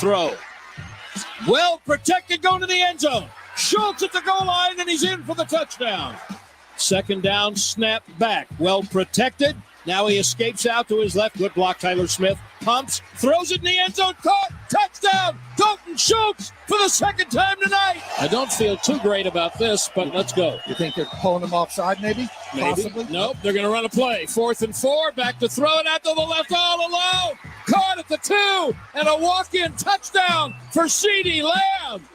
throw. Well protected, going to the end zone. Schultz at the goal line, and he's in for the touchdown. Second down, snap back. Well protected. Now he escapes out to his left. Good block, Tyler Smith. Pumps, throws it in the end zone. Caught, touchdown, Dalton Schultz for the second time tonight. I don't feel too great about this, but let's go. You think they're pulling him offside, maybe? Possibly? Nope, they're going to run a play. 4th and 4, back to throw it out to the left all alone. Caught at the 2, and a walk-in touchdown for CeeDee Lamb.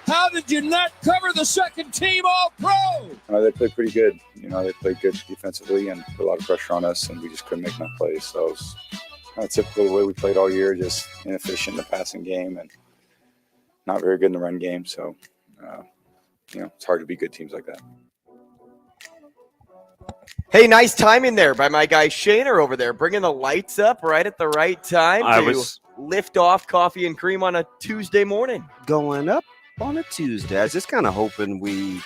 How did you not cover the second team All-Pro? They played pretty good. They played good defensively and put a lot of pressure on us, and we just couldn't make enough plays. So it was kind of typical the way we played all year, just inefficient in the passing game and not very good in the run game. So, it's hard to beat good teams like that. Hey, nice timing there by my guy Shaner over there, bringing the lights up right at the right time to lift off coffee and cream on a Tuesday morning. Going up on a Tuesday. I was just kind of hoping we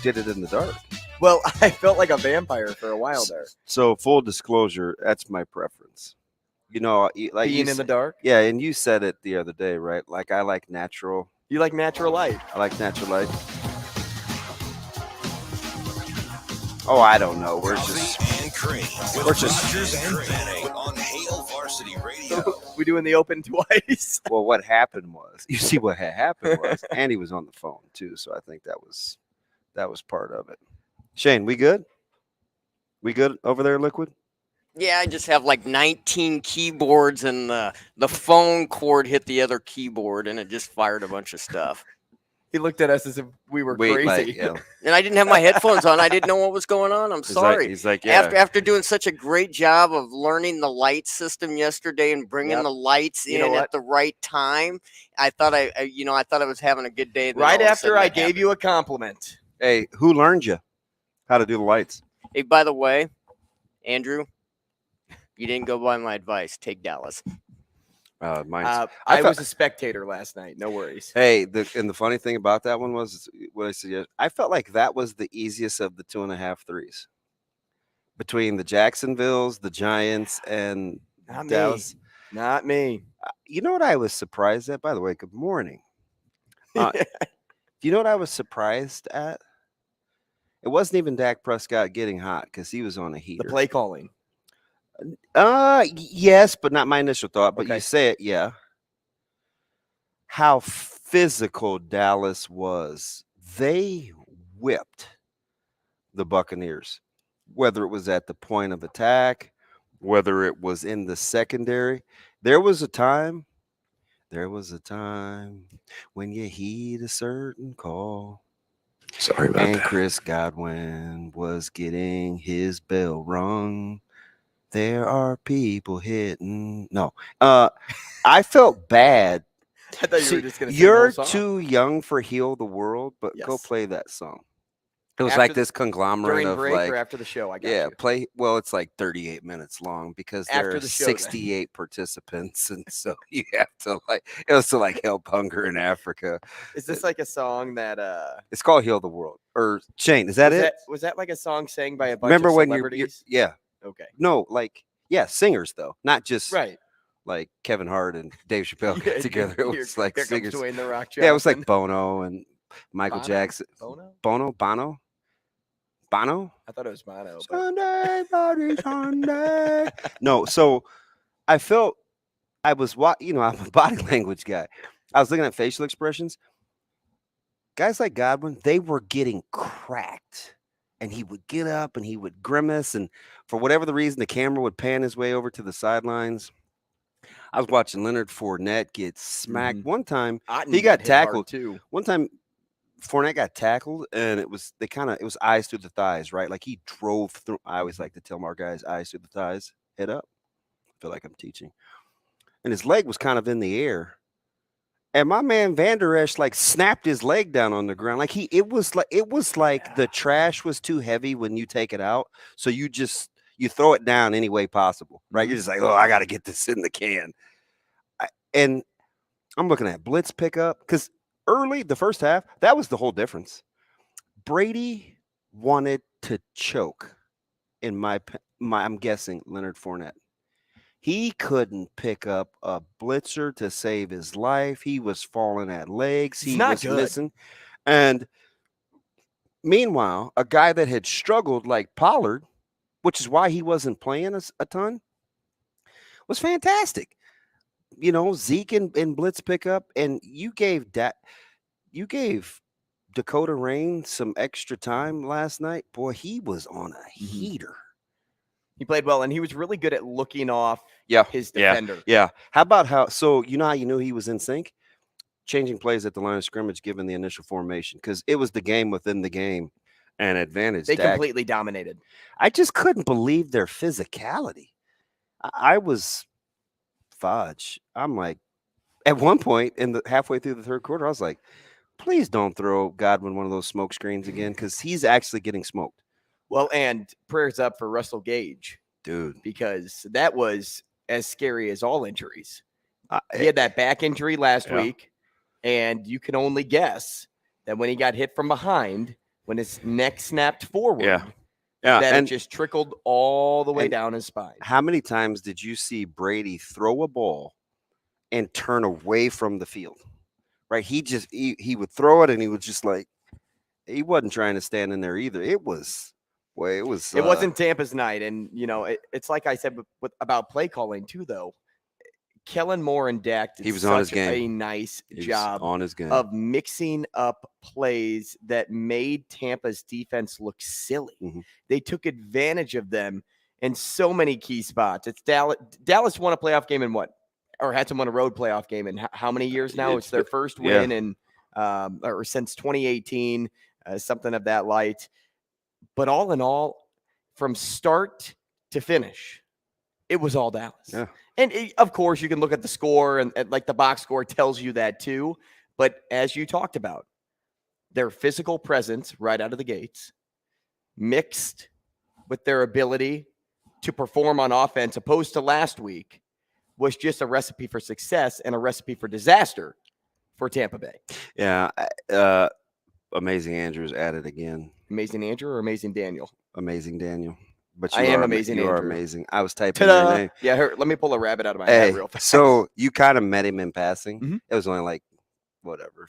did it in the dark. Well, I felt like a vampire for a while there. So full disclosure, that's my preference. Like being in the dark? Yeah, and you said it the other day, right? Like I like natural. You like natural light. I like natural light. Oh, I don't know. We're just Rogers and Benning on Hail Varsity Radio. We doing the open twice. Well, what happened was, you see what had happened was, Andy was on the phone too, so I think that was part of it. Shane, we good? We good over there, Liquid? Yeah, I just have like 19 keyboards, and the phone cord hit the other keyboard, and it just fired a bunch of stuff. He looked at us as if we were crazy. And I didn't have my headphones on. I didn't know what was going on. I'm sorry. He's like, yeah. After doing such a great job of learning the light system yesterday and bringing the lights in at the right time, I thought I was having a good day. Right after I gave you a compliment. Hey, who learned you how to do the lights? Hey, by the way, Andrew, you didn't go by my advice. Take Dallas. I was a spectator last night. No worries. Hey, the funny thing about that one was what I said. I felt like that was the easiest of the 2.5 threes between the Jacksonvilles, the Giants, and Dallas. Not me. You know what I was surprised at? By the way, good morning. Do you know what I was surprised at? It wasn't even Dak Prescott getting hot because he was on a heater. The play calling. Yes, but not my initial thought. But okay. You say it, yeah. How physical Dallas was. They whipped the Buccaneers, whether it was at the point of attack, whether it was in the secondary. There was a time when you heed a certain call. Sorry about that. And Chris Godwin was getting his bell rung. There are people hitting. No. I felt bad. I thought you were just going to sing You're the whole song. too young for Heal the World, but go play that song. It was After like this conglomerate during of break like or after the show. I got yeah, you. play. Well, it's like 38 minutes long because there After are the show, 68 participants, and so you have to it was to help hunger in Africa. Is this like a song that It's called Heal the World. Or Shane, is that it? Was that like a song sang by a bunch Remember of when celebrities? yeah. Okay. No, singers though, not just Right. like Kevin Hart and Dave Chappelle got together. It was like Here singers. comes Dwayne The Rock Johnson. Yeah, it was like Bono and Michael Jackson. Bono? Bono? I thought it was Bono. But... Sunday, Bloody Sunday. No, so I felt I'm a body language guy. I was looking at facial expressions. Guys like Godwin, they were getting cracked. And he would get up and he would grimace. And for whatever the reason, the camera would pan his way over to the sidelines. I was watching Leonard Fournette get smacked. Mm-hmm. One time, Otten he got tackled too. One time, Fournette got tackled, and it was eyes through the thighs, right? Like he drove through. I always like to tell our guys, eyes through the thighs, head up. I feel like I'm teaching. And his leg was kind of in the air. And my man Vander Esch snapped his leg down on the ground. It was like the trash was too heavy when you take it out. So you throw it down any way possible, right? You're just like, oh, I got to get this in the can. And I'm looking at blitz pickup because early, the first half, that was the whole difference. Brady wanted to choke in I'm guessing Leonard Fournette. He couldn't pick up a blitzer to save his life. He was falling at legs. He was missing. And meanwhile, a guy that had struggled like Pollard, which is why he wasn't playing a ton, was fantastic. Zeke and blitz pickup, and you gave Dakota Rain some extra time last night. Boy, he was on a heater. He played well, and he was really good at looking off his defender. Yeah. How about how you knew he was in sync? Changing plays at the line of scrimmage, given the initial formation, because it was the game within the game and advantage. They completely dominated. I just couldn't believe their physicality. I was fudge. I'm like, at one point halfway through the third quarter, I was like, please don't throw Godwin one of those smoke screens again, because he's actually getting smoked. Well, and prayers up for Russell Gage, dude, because that was as scary as all injuries. He had that back injury last week, and you can only guess that when he got hit from behind, when his neck snapped forward, that it just trickled all the way down his spine. How many times did you see Brady throw a ball and turn away from the field? Right? He would throw it, and he was just like, he wasn't trying to stand in there either. It wasn't Tampa's night. And, it's like I said about play calling too, though. Kellen Moore and Dak did such a nice job on his game of mixing up plays that made Tampa's defense look silly. Mm-hmm. They took advantage of them in so many key spots. It's Dallas won a playoff game in what? Or had to win a road playoff game in how many years now? It's their first win in or since 2018, something of that light. But all in all, from start to finish, it was all Dallas. Yeah. And of course, you can look at the score and like the box score tells you that too. But as you talked about, their physical presence right out of the gates, mixed with their ability to perform on offense, opposed to last week, was just a recipe for success and a recipe for disaster for Tampa Bay. Yeah. Amazing Andrew's at it again. Amazing Andrew or Amazing Daniel? Amazing Daniel. But I am amazing. You Andrew. are amazing. I was typing your name. Yeah, let me pull a rabbit out of my hat real fast. So you kind of met him in passing. Mm-hmm. It was only like,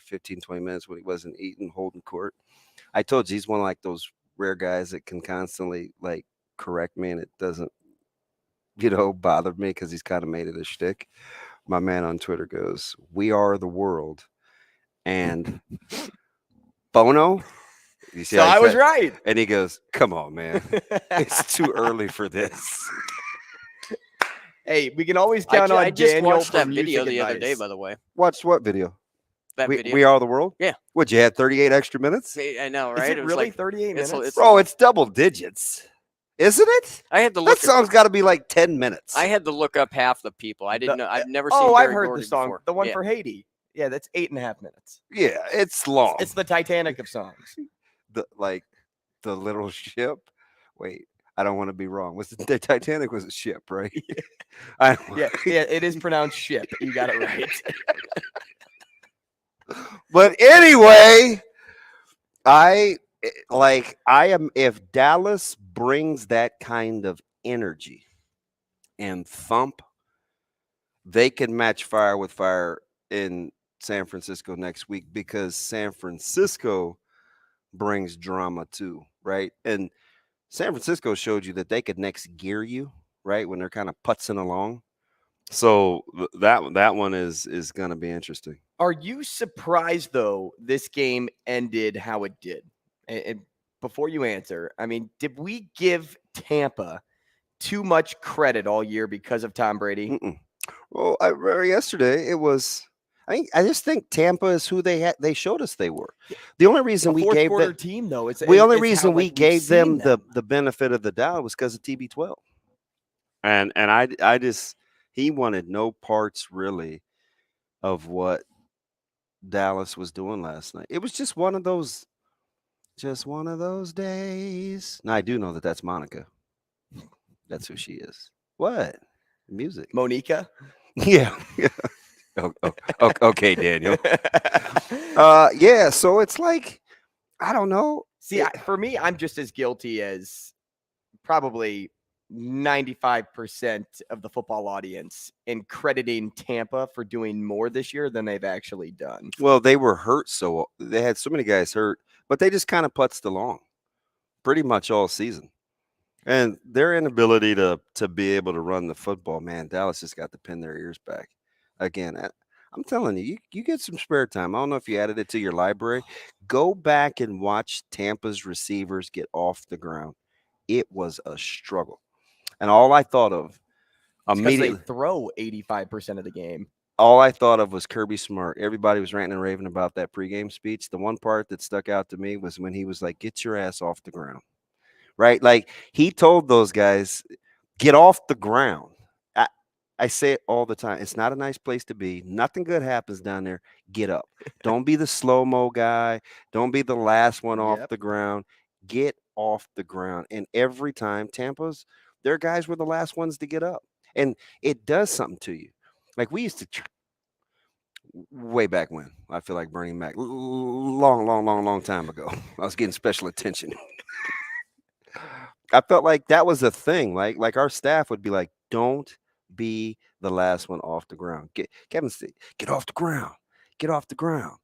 15, 20 minutes when he wasn't eating, holding court. I told you he's one of like those rare guys that can constantly like correct me, and it doesn't, bother me because he's kind of made it a shtick. My man on Twitter goes, "We are the world," and Bono. You see, so I was right. And he goes, "Come on, man. It's too early for this." Hey, we can always count on I just Daniel watched that video music the other day, advice. by the way. Watched what video? That video. We Are the World? Yeah. What, you had 38 extra minutes? I know, right? Is it was really like 38 minutes? Bro, it's double digits. Isn't it? I had to look. That song's got to be like 10 minutes. I had to look up half the people. I didn't know. I've never seen. Oh, Barry I've heard Gordy the song. before. The one for Haiti. Yeah, that's 8.5 minutes. Yeah, it's long. It's the Titanic of songs. The little ship. Wait, I don't want to be wrong. The Titanic was a ship, right? Yeah, it is pronounced ship. You got it right. But anyway, I am, if Dallas brings that kind of energy and thump, they can match fire with fire in San Francisco next week, because San Francisco brings drama too, right? And San Francisco showed you that they could next gear you, right, when they're kind of putzing along. So that one is going to be interesting. Are you surprised, though, this game ended how it did? And before you answer, I mean, did we give Tampa too much credit all year because of Tom Brady? Mm-mm. Well, yesterday it was. I just think Tampa is who they showed us they were. The only reason we gave them team, though, we gave them the benefit of the doubt was because of TB12, and I just, he wanted no parts really of what Dallas was doing last night. It was just one of those days. Now I do know that that's Monica. That's who she is. What? Music. Monica? Yeah. Okay, Daniel. Yeah, so it's like, I don't know. See, for me, I'm just as guilty as probably 95% of the football audience in crediting Tampa for doing more this year than they've actually done. Well, they were hurt, so they had so many guys hurt, but they just kind of putzed along pretty much all season. And their inability to be able to run the football, man, Dallas just got to pin their ears back. Again, I'm telling you, you get some spare time. I don't know if you added it to your library. Go back and watch Tampa's receivers get off the ground. It was a struggle. And all I thought of immediately, they throw 85% of the game. all I thought of was Kirby Smart. Everybody was ranting and raving about that pregame speech. The one part that stuck out to me was when he was like, "Get your ass off the ground." Right? Like he told those guys, "Get off the ground." I say it all the time. It's not a nice place to be. Nothing good happens down there. Get up. Don't be the slow-mo guy. Don't be the last one off the ground. Get off the ground. And every time their guys were the last ones to get up. And it does something to you. Like we used to way back when. I feel like Bernie Mac. Long time ago. I was getting special attention. I felt like that was a thing. Like our staff would be like, "Don't be the last one off the ground. Kevin said, get off the ground. Get off the ground."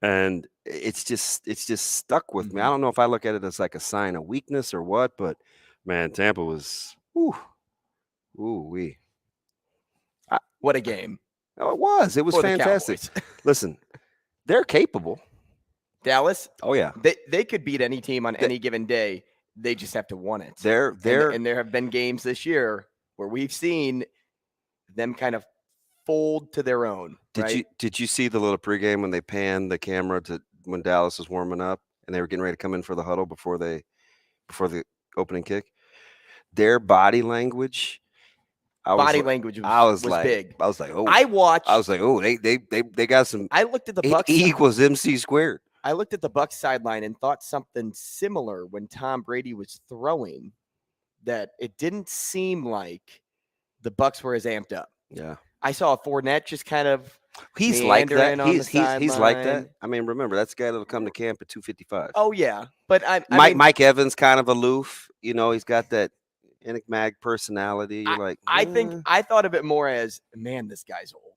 And it's just stuck with me. I don't know if I look at it as like a sign of weakness or what, but man, Tampa was What a game. Oh, it was. It was fantastic. Listen, they're capable. Dallas? Oh yeah. They could beat any team on any given day. They just have to want it. And there have been games this year where we've seen them kind of fold to their own. Did you see the little pregame when they panned the camera to when Dallas was warming up and they were getting ready to come in for the huddle before the opening kick? Their body language. Language was big. I was like, oh. I was like, oh, they got some. I looked at the Bucs. E equals MC squared. I looked at the Bucs sideline and thought something similar when Tom Brady was throwing. That it didn't seem like the Bucs were as amped up. Yeah, I saw Fournette just kind of. He's like that. He's like that. I mean, remember that's the guy that'll come to camp at 255. Oh yeah, but Mike Evans kind of aloof. You know, he's got that enigmatic personality. You're I thought of it more as, man, this guy's old.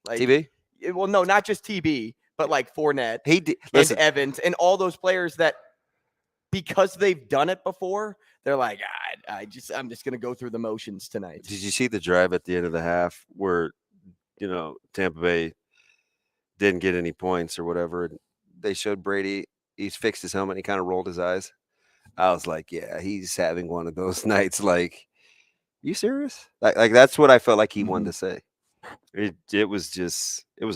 Like TB. Well, no, not just TB, but like Fournette, and Evans, and all those players that, because they've done it before, they're like, I'm just gonna go through the motions tonight. Did you see the drive at the end of the half where, Tampa Bay didn't get any points or whatever? They showed Brady. He's fixed his helmet. And he kind of rolled his eyes. I was like, yeah, he's having one of those nights. Like, you serious? Like that's what I felt like he wanted to say. It was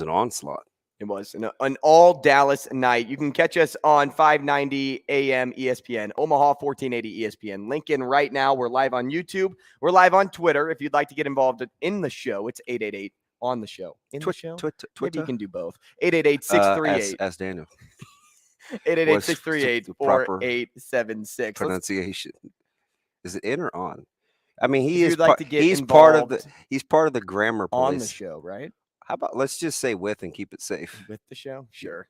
an onslaught. It was an all Dallas night. You can catch us on 590 AM ESPN, Omaha 1480 ESPN, Lincoln. Right now, we're live on YouTube. We're live on Twitter. If you'd like to get involved in the show, it's 888 on the show. The show? Twitter. Maybe you can do both. 888-638. Ask Daniel. 888-638-4876. Pronunciation. Is it in or on? I mean, he's part of the grammar police on the show, right? How about let's just say with and keep it safe. With the show? Sure.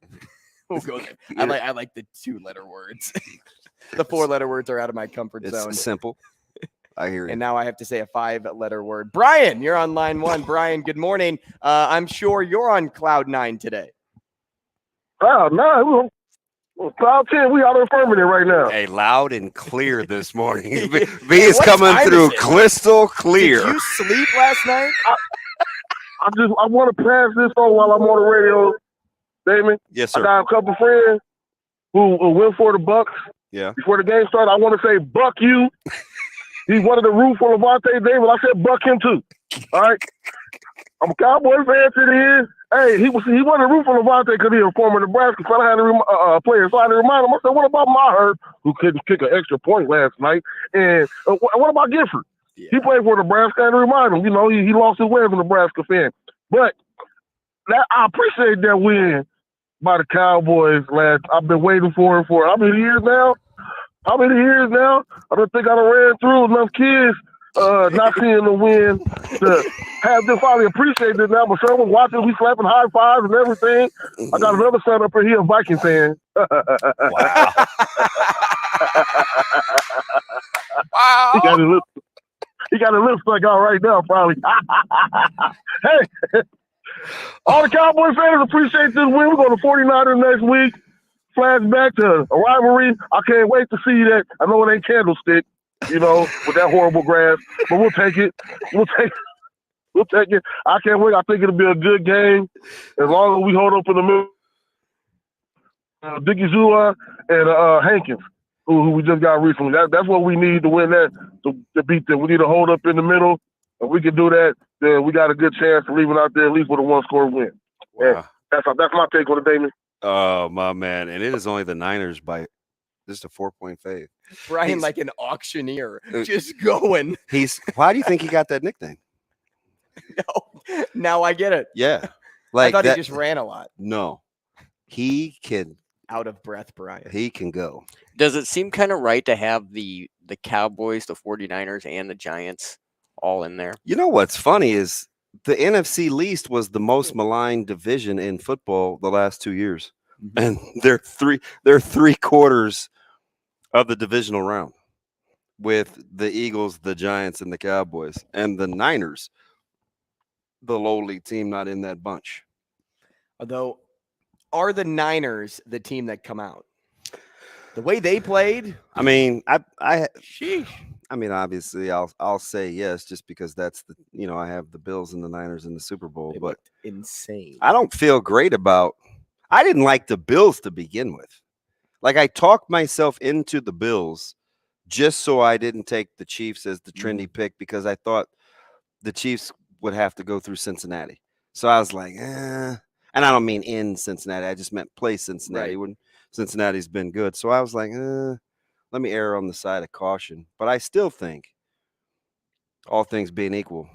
We'll go there. I like the 2-letter words. The 4-letter words are out of my comfort zone. It's simple. I hear you. And now I have to say a 5-letter word. Brian, you're on line 1. Brian, good morning. I'm sure you're on cloud 9 today. Cloud 9? Cloud 10, we out of affirmative right now. Hey, loud and clear this morning. B is coming through crystal clear. Did you sleep last night? I want to pass this on while I'm on the radio, Damon. Yes, sir. I got a couple friends who went for the Bucs. Yeah. Before the game started, I want to say, Buck you. He wanted to root for Levante David. I said, Buck him too. All right. I'm a Cowboy fan to the end. Hey, he wanted to root for Levante because he's a former Nebraska fan. I had to player, so I had to remind him. I said, what about Maher, who couldn't kick an extra point last night? And what about Gifford? Yeah. He played for Nebraska. I had to remind him. He lost his way as a Nebraska fan. But I appreciate that win by the Cowboys I've been waiting for it for how many years now? I don't think I done ran through enough kids not seeing the win to have them finally appreciate it now. But someone watching, we slapping high fives and everything. I got another son up here, he a Viking fan. Wow. Wow. He got a lipstick out right now, probably. Hey, all the Cowboys fans appreciate this win. We're going to 49ers next week. Flashback to a rivalry. I can't wait to see that. I know it ain't Candlestick, with that horrible grass, but we'll take it. We'll take it. I can't wait. I think it'll be a good game as long as we hold up in the middle. Dickie Zua and Hankins, who we just got recently. That's what we need to win that, to beat them. We need to hold up in the middle. If we can do that, then we got a good chance of leaving out there at least with a one-score win. Wow. Yeah, that's my take on it, Damon. Oh, my man. And it is only the Niners by just a 4-point fave. Brian, like an auctioneer, just going. Why do you think he got that nickname? No, now I get it. Yeah. I thought he just ran a lot. No. He can. Out of breath, Brian. He can go. Does it seem kind of right to have the Cowboys, the 49ers, and the Giants all in there? You know what's funny is the NFC least was the most maligned division in football the last 2 years. And they're three quarters of the divisional round with the Eagles, the Giants, and the Cowboys. And the Niners, the lowly team, not in that bunch. Although, are the Niners the team that come out? The way they played? I mean, sheesh. I mean, obviously, I'll say yes, just because that's I have the Bills and the Niners in the Super Bowl. They but insane. I don't feel great about. I didn't like the Bills to begin with. Like, I talked myself into the Bills just so I didn't take the Chiefs as the trendy pick, because I thought the Chiefs would have to go through Cincinnati. So I was like, and I don't mean in Cincinnati. I just meant play Cincinnati when Cincinnati's been good. So I was like, let me err on the side of caution. But I still think, all things being equal,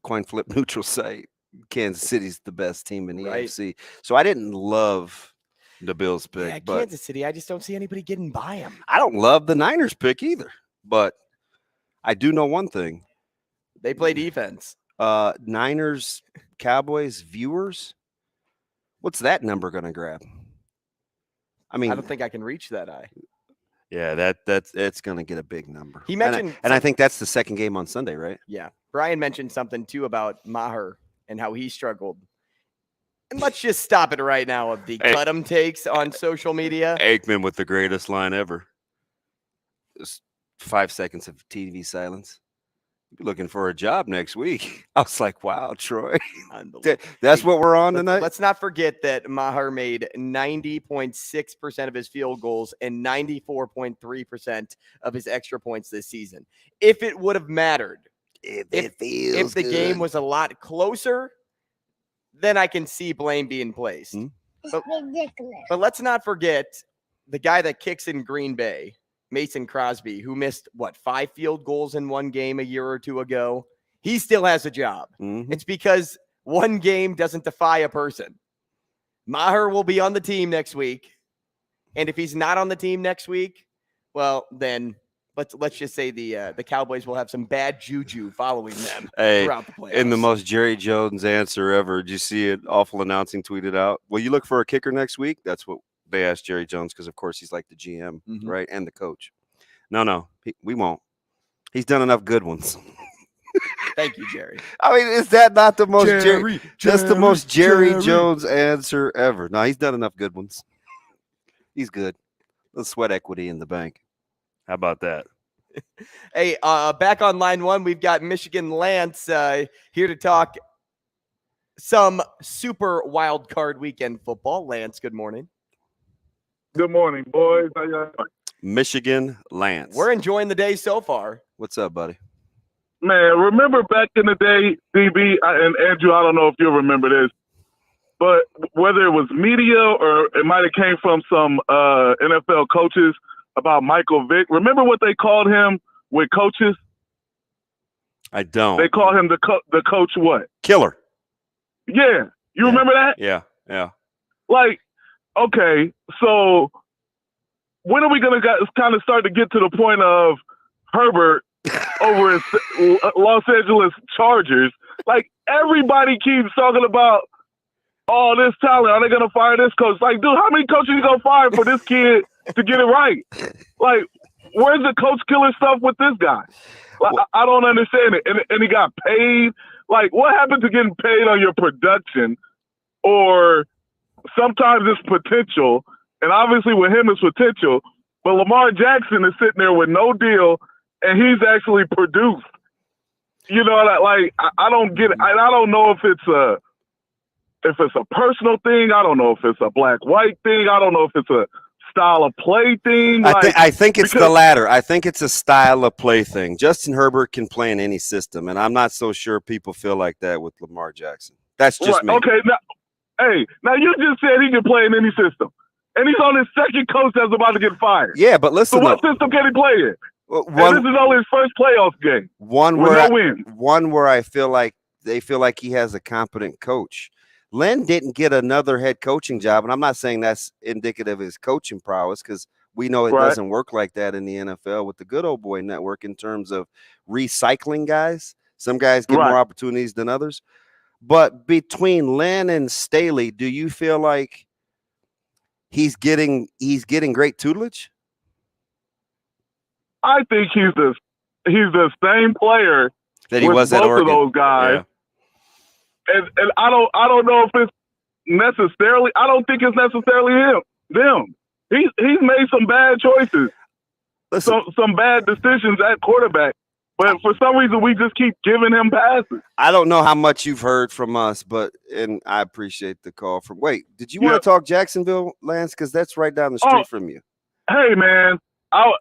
coin flip neutral site, Kansas City's the best team in the AFC. So I didn't love the Bills pick. Yeah, but Kansas City, I just don't see anybody getting by them. I don't love the Niners pick either. But I do know one thing. They play defense. Niners, Cowboys, viewers. What's that number going to grab? I mean, I don't think I can reach that high. Yeah, it's going to get a big number. He mentioned, and I think that's the second game on Sunday, right? Yeah. Brian mentioned something too about Maher and how he struggled. And let's just stop it right now of the cut 'em takes on social media. Aikman with the greatest line ever. Just 5 seconds of TV silence. You're looking for a job next week. I was like, wow, Troy. That's what we're on tonight? Let's not forget that Maher made 90.6% of his field goals and 94.3% of his extra points this season. If it would have mattered, if the game was a lot closer, then I can see blame being placed. But let's not forget the guy that kicks in Green Bay, Mason Crosby, who missed 5 field goals in one game a year or two ago. He still has a job. It's because one game doesn't defy a person. Maher will be on the team next week. And if he's not on the team next week, well, then let's just say the Cowboys will have some bad juju following them throughout the playoffs. In the most Jerry Jones answer ever, did you see it? Awful announcing tweeted out, will you look for a kicker next week? That's what they asked Jerry Jones, because, of course, he's like the GM, right, and the coach. No, we won't. He's done enough good ones. Thank you, Jerry. I mean, is that not the most Jerry? That's the most Jerry Jones answer ever. No, he's done enough good ones. He's good. The sweat equity in the bank. How about that? Hey, back on line one, we've got Michigan Lance here to talk some super wild card weekend football. Lance, good morning. Good morning, boys. How y'all? Michigan Lance. We're enjoying the day so far. What's up, buddy? Man, remember back in the day, DB, and Andrew, I don't know if you'll remember this, but whether it was media or it might have came from some NFL coaches about Michael Vick. Remember what they called him with coaches? I don't. They called him the coach what? Killer. Yeah. You remember that? Yeah. Like, okay, so when are we going to kind of start to get to the point of Herbert over at Los Angeles Chargers? Like, everybody keeps talking about all this talent. Are they going to fire this coach? Like, dude, how many coaches you going to fire for this kid to get it right? Like, where's the coach killer stuff with this guy? Like, I don't understand it. And he got paid. Like, what happened to getting paid on your production? Or sometimes it's potential, and obviously with him it's potential. But Lamar Jackson is sitting there with no deal, and he's actually produced. You know, like I don't get it. I don't know if it's a personal thing. I don't know if it's a black-white thing. I don't know if it's a style of play thing. I think it's the latter. I think it's a style of play thing. Justin Herbert can play in any system, and I'm not so sure people feel like that with Lamar Jackson. That's just me. Okay, now you just said he can play in any system, and he's on his second coach that's about to get fired. Yeah, but listen. So what system can he play in? And this is only his first playoff game. One where I feel like they feel like he has a competent coach. Len didn't get another head coaching job, and I'm not saying that's indicative of his coaching prowess, because we know it doesn't work like that in the NFL with the good old boy network in terms of recycling guys. Some guys get more opportunities than others. But between Len and Staley, do you feel like he's getting great tutelage? I think he's the same player that he was at Oregon. Both of those guys. Yeah. And I don't know if it's necessarily. I don't think it's necessarily them. He's made some bad choices, some bad decisions at quarterback. But for some reason, we just keep giving him passes. I don't know how much you've heard from us, and I appreciate the call from. Wait, did you want to talk Jacksonville, Lance? Because that's right down the street from you. Hey, man, I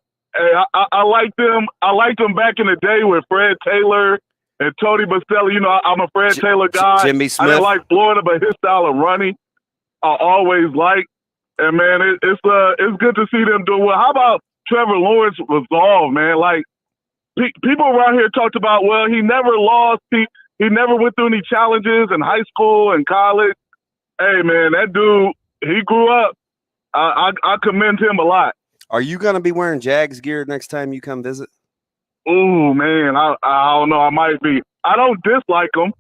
liked them. I liked them back in the day with Fred Taylor and Tony Baselli. You know, I'm a Fred Taylor guy. Jimmy Smith. I didn't like Florida, but his style of running, I always liked. And man, it's good to see them doing well. How about Trevor Lawrence resolve, man? Like people around here talked about, well, he never lost. He never went through any challenges in high school and college. Hey, man, that dude, he grew up. I commend him a lot. Are you going to be wearing Jags gear next time you come visit? Ooh, man, I don't know. I might be. I don't dislike them.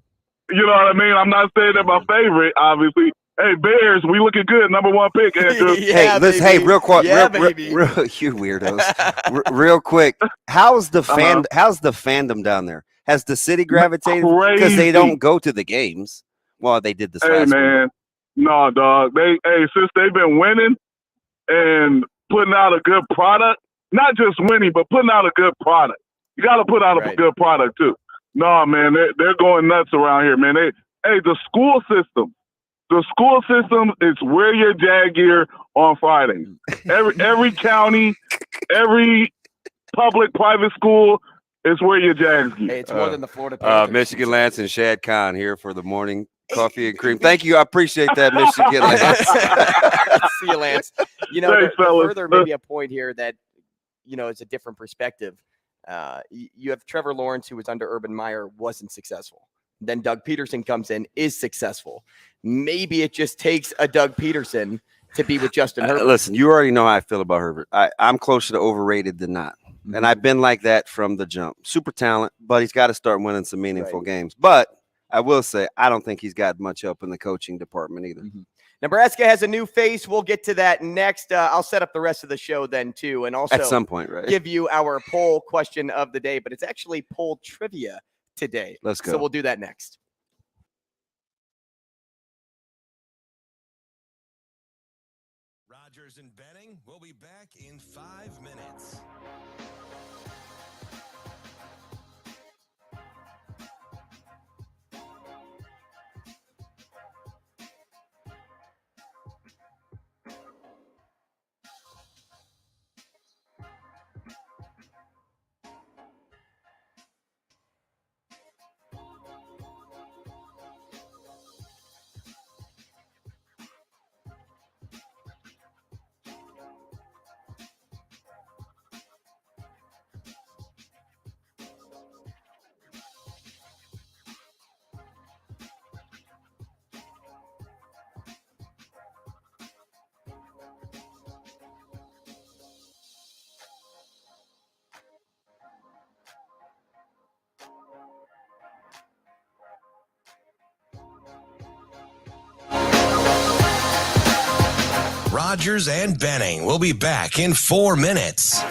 You know what I mean? I'm not saying they're my favorite, obviously. Hey, Bears, we looking good. Number 1 pick, Andrew. Real quick. You weirdos. Real quick. How's the fandom down there? Has the city gravitated? Because they don't go to the games. Well, they did this last week. No, dog. Since they've been winning and putting out a good product, not just winning, but putting out a good product. You got to put out a good product too. No, man, they're going nuts around here, man. The school system. The school system is wear your Jag gear on Friday. Every county, every public, private school is wear your Jags gear. Hey, it's more than the Florida Panthers. Michigan Lance and Shad Khan here for the morning coffee and cream. Thank you. I appreciate that, Michigan Lance. See you, Lance. You know, Thanks, further maybe a point here that, you know, it's a different perspective. You have Trevor Lawrence, who was under Urban Meyer, wasn't successful. Then Doug Peterson comes in, is successful. Maybe it just takes a Doug Peterson to be with Justin Herbert. Listen, you already know how I feel about Herbert. I'm closer to overrated than not. And I've been like that from the jump. Super talent, but he's got to start winning some meaningful games. But I will say, I don't think he's got much help in the coaching department either. Nebraska has a new face. We'll get to that next. I'll set up the rest of the show then, too. And also at some point, give you our poll question of the day. But it's actually poll trivia today. Let's go. So we'll do that next. Rogers and Benning will be back in 5 minutes. Rogers and Benning will be back in 4 minutes.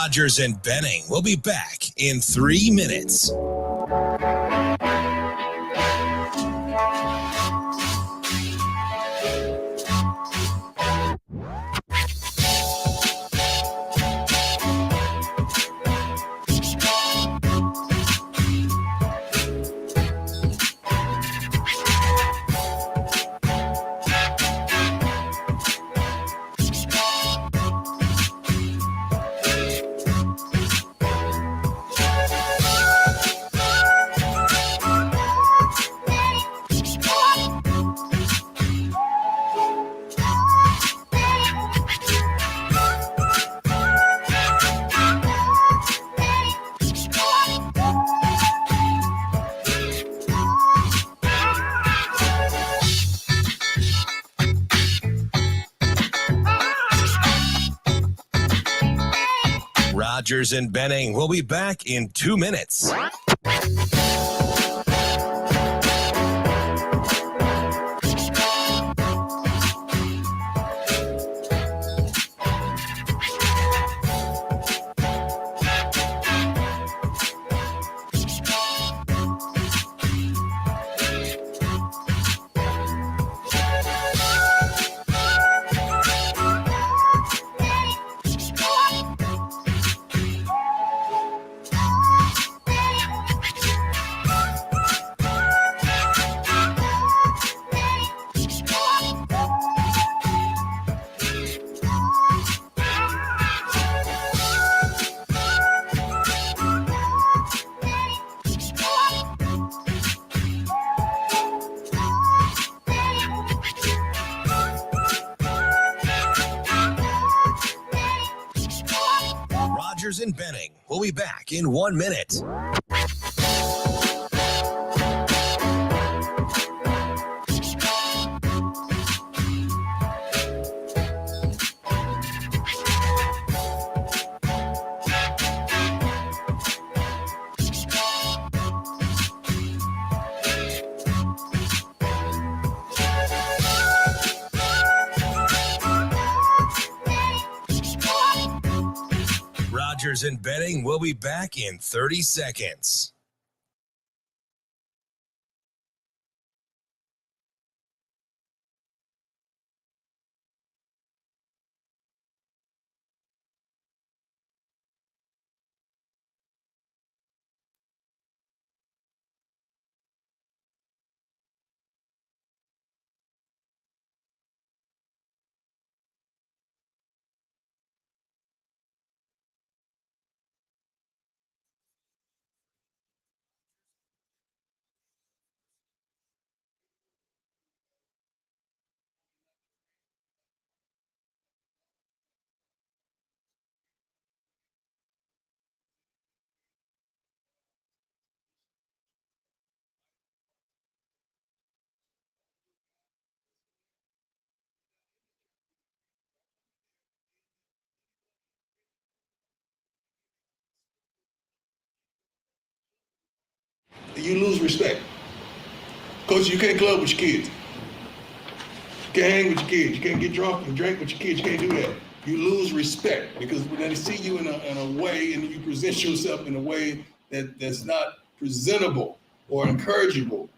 Rogers and Benning will be back in 3 minutes. Rogers and Benning will be back in 2 minutes. Rogers and Benning will be back in 1 minute. Rogers and Benning will be back in 30 seconds. You lose respect. Coach, you can't club with your kids. You can't hang with your kids. You can't get drunk and drink with your kids. You can't do that. You lose respect because when they see you in a way and you present yourself in a way that's not presentable or encourageable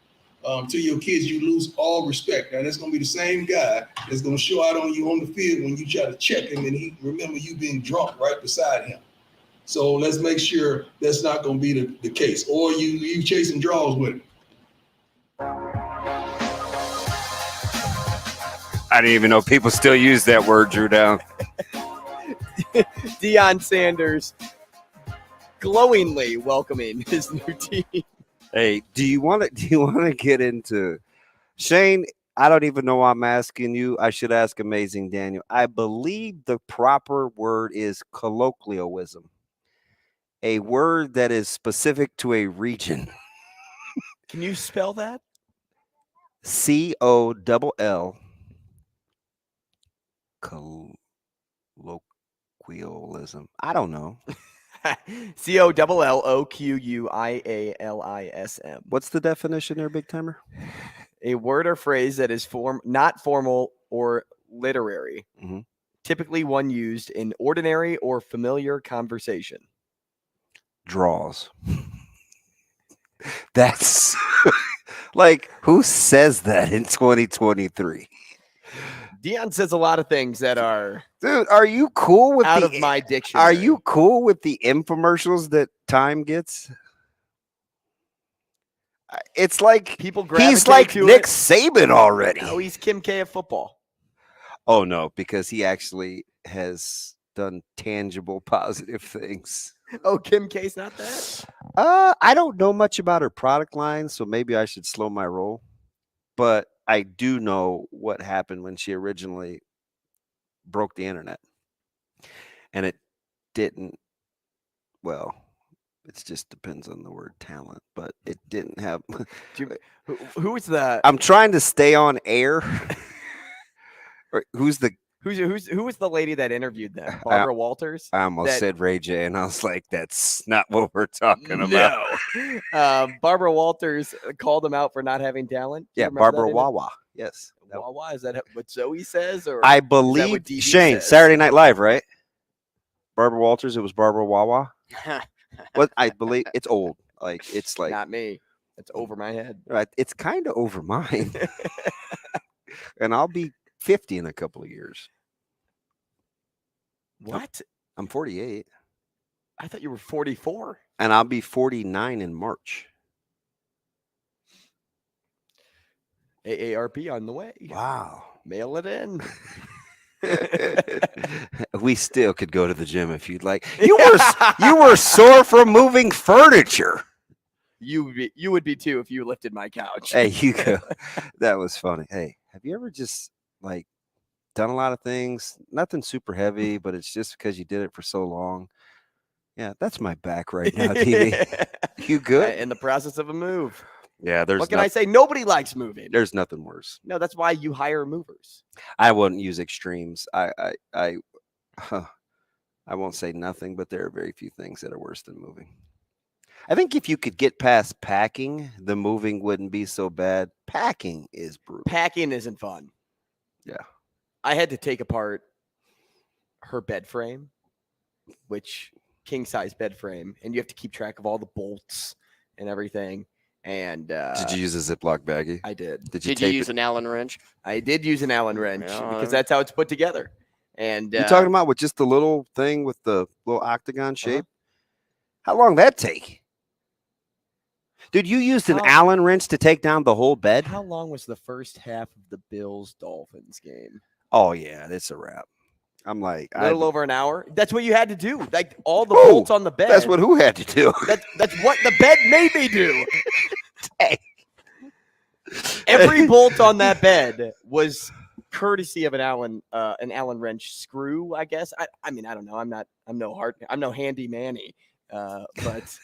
to your kids, you lose all respect. Now, that's going to be the same guy that's going to show out on you on the field when you try to check him and he remember you being drunk right beside him. So let's make sure that's not going to be the case. Or you chasing draws with him. I didn't even know people still use that word, Drew Down. Deion Sanders glowingly welcoming his new team. Hey, do you want to get into Shane? I don't even know why I'm asking you. I should ask Amazing Daniel. I believe the proper word is colloquialism, a word that is specific to a region. Can you spell that? C-O-L-L. Colloquialism. I don't know. C-O-L-L-O-Q-U-I-A-L-I-S-M. What's the definition there, Big Timer? A word or phrase that is not formal or literary, typically one used in ordinary or familiar conversation. Draws. That's like, who says that in 2023? Dion says a lot of things that are, dude, are you cool with out the, of my dictionary? Are you cool with the infomercials that Time gets? It's like he's like Nick Saban already. No, he's Kim K of football. Oh no, because he actually has done tangible positive things. Oh, Kim K's not that? I don't know much about her product line, so maybe I should slow my roll. But I do know what happened when she originally broke the internet. And it didn't, well, it just depends on the word talent, but it didn't have. Who was that? I'm trying to stay on air. Who was the lady that interviewed them? Barbara Walters? I almost said Ray J, and I was like, that's not what we're talking about. No. Barbara Walters called him out for not having talent. Yeah, Barbara Wawa. Yes. Wawa, is that what Zoe says? Or I believe Shane, says? Saturday Night Live, right? Barbara Walters, it was Barbara Wawa. What I believe, it's old. Like, it's like not me. It's over my head. Right. It's kind of over mine. And I'll be 50 in a couple of years. What? I'm 48. I thought you were 44. And I'll be 49 in March. AARP on the way. Wow. Mail it in. We still could go to the gym if you'd like. You were sore from moving furniture. You would be too if you lifted my couch. Hey, you go. That was funny. Hey, have you ever just like done a lot of things? Nothing super heavy, but it's just because you did it for so long. Yeah, that's my back right now, TV. You good? In the process of a move. Yeah, there's. What can I say? Nobody likes moving. There's nothing worse. No, that's why you hire movers. I wouldn't use extremes. I won't say nothing, but there are very few things that are worse than moving. I think if you could get past packing, the moving wouldn't be so bad. Packing is brutal. Packing isn't fun. Yeah. I had to take apart her bed frame, which king size bed frame, and you have to keep track of all the bolts and everything. And did you use a Ziploc baggie? I did. Did you use an Allen wrench? I did use an Allen wrench because that's how it's put together. And you talking about with just the little thing with the little octagon shape? How long that take? Dude, you used an Allen wrench to take down the whole bed? How long was the first half of the Bills-Dolphins game? Oh, yeah, it's a wrap. I'm like, a little over an hour. That's what you had to do. Like all the bolts on the bed. That's what who had to do. That's what the bed made me do. Every bolt on that bed was courtesy of an Allen wrench screw, I guess. I mean, I don't know. I'm no handy manny, but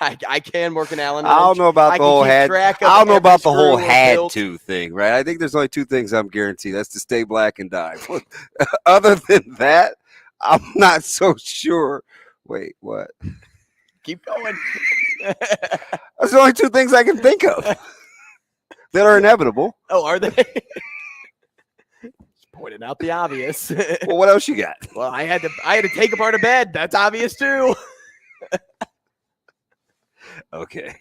I can work an Allen wrench. I don't know about the whole had. I don't know about the whole had to thing, right? I think there's only two things I'm guaranteed. That's to stay black and die. Other than that, I'm not so sure. Wait, what? Keep going. That's the only two things I can think of that are inevitable. Oh, are they? Just pointing out the obvious. Well, what else you got? Well, I had to take apart a bed. That's obvious too. Okay,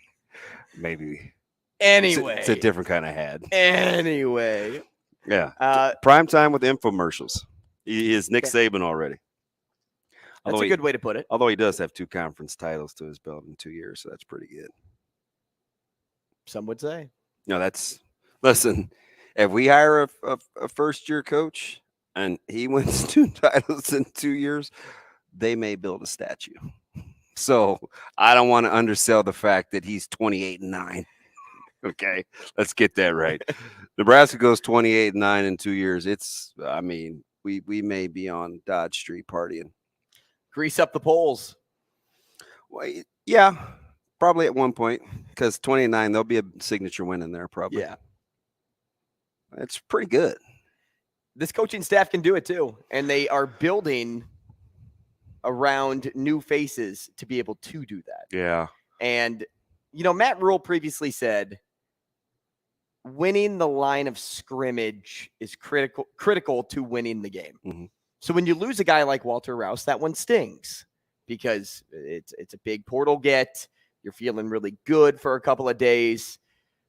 maybe. Anyway, it's a different kind of had. Anyway, yeah. Prime time with infomercials. He is Nick Saban already. That's a good way to put it. Although he does have 2 conference titles to his belt in 2 years, so that's pretty good. Some would say. No, listen. If we hire a first-year coach and he wins 2 titles in 2 years, they may build a statue. So I don't want to undersell the fact that he's 28-9. Okay, let's get that right. Nebraska goes 28-9 in 2 years. We may be on Dodge Street partying. Grease up the polls. Well, yeah, probably at one point because 29, there'll be a signature win in there probably. Yeah, it's pretty good. This coaching staff can do it too, and they are building around new faces to be able to do that. Yeah. And, Matt Rule previously said winning the line of scrimmage is critical to winning the game. Mm-hmm. So when you lose a guy like Walter Rouse, that one stings because it's a big portal get. You're feeling really good for a couple of days.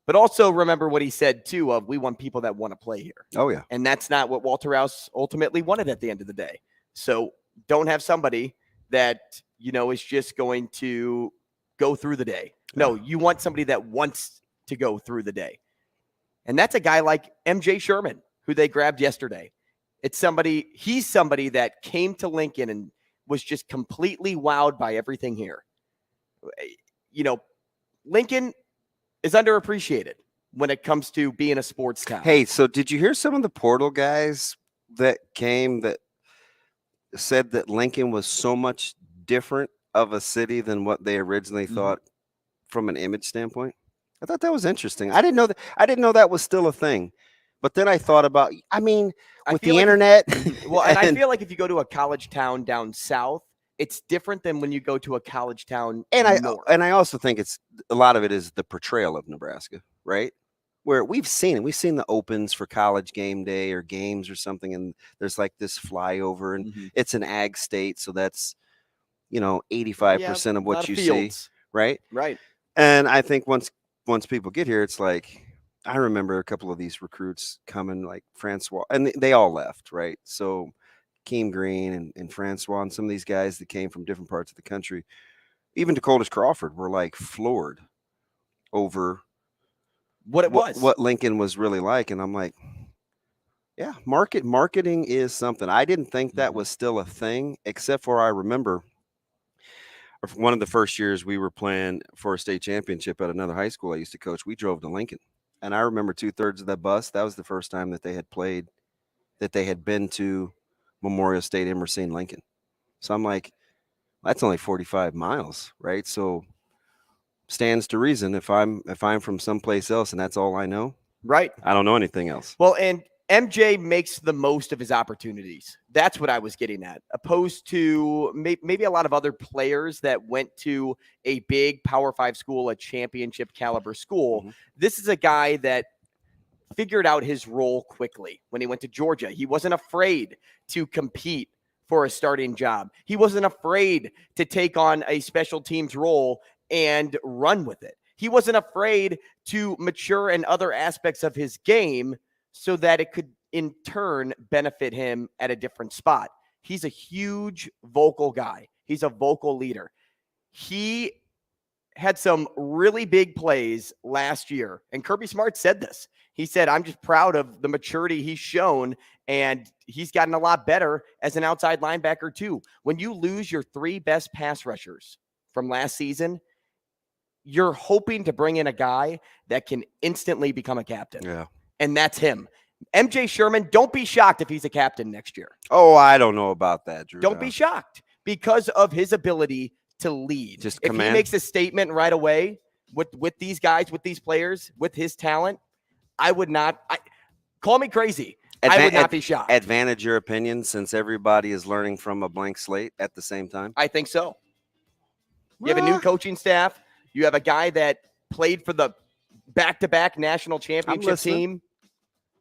But also remember what he said, too, of we want people that want to play here. Oh, yeah. And that's not what Walter Rouse ultimately wanted at the end of the day. So don't have somebody that, is just going to go through the day. No, you want somebody that wants to go through the day. And that's a guy like MJ Sherman, who they grabbed yesterday. He's somebody that came to Lincoln and was just completely wowed by everything here. Lincoln is underappreciated when it comes to being a sports town. Hey, so did you hear some of the portal guys that came that said that Lincoln was so much different of a city than what they originally thought from an image standpoint? I thought that was interesting. I didn't know that was still a thing. But then I thought about, with the internet. And I feel like if you go to a college town down south, it's different than when you go to a college town north. I also think a lot of it is the portrayal of Nebraska, right? Where we've seen the opens for college game day or games or something, and there's like this flyover, and it's an ag state, so that's 85% of what you see, right? Right. And I think once people get here, it's like I remember a couple of these recruits coming, like Francois, and they all left, right? So Keem Green and Francois and some of these guys that came from different parts of the country, even Dakota's Crawford, were like floored over what Lincoln was really like. And I'm like, yeah, marketing is something. I didn't think that was still a thing, except for I remember one of the first years we were playing for a state championship at another high school I used to coach. We drove to Lincoln, and I remember 2/3 of that bus. That was the first time that they had played, that they had been to Memorial Stadium or seen Lincoln. So I'm like, that's only 45 miles, right? So stands to reason if I'm from someplace else and that's all I know, right? I don't know anything else. Well, and MJ makes the most of his opportunities. That's what I was getting at, opposed to maybe a lot of other players that went to a big Power 5 school, a championship caliber school. This is a guy that figured out his role quickly when he went to Georgia. He wasn't afraid to compete for a starting job. He wasn't afraid to take on a special teams role and run with it. He wasn't afraid to mature in other aspects of his game so that it could in turn benefit him at a different spot. He's a huge vocal guy. He's a vocal leader. He had some really big plays last year, and Kirby Smart said this. He said, I'm just proud of the maturity he's shown, and he's gotten a lot better as an outside linebacker too. When you lose your 3 best pass rushers from last season, you're hoping to bring in a guy that can instantly become a captain. Yeah. And that's him. MJ Sherman, don't be shocked if he's a captain next year. Oh, I don't know about that, Drew. Don't be shocked because of his ability to lead. Just if he makes a statement right away with these guys, with these players, with his talent, I would not call me crazy. I would not be shocked. Advantage your opinion since everybody is learning from a blank slate at the same time? I think so. You have a new coaching staff. You have a guy that played for the back-to-back national championship team.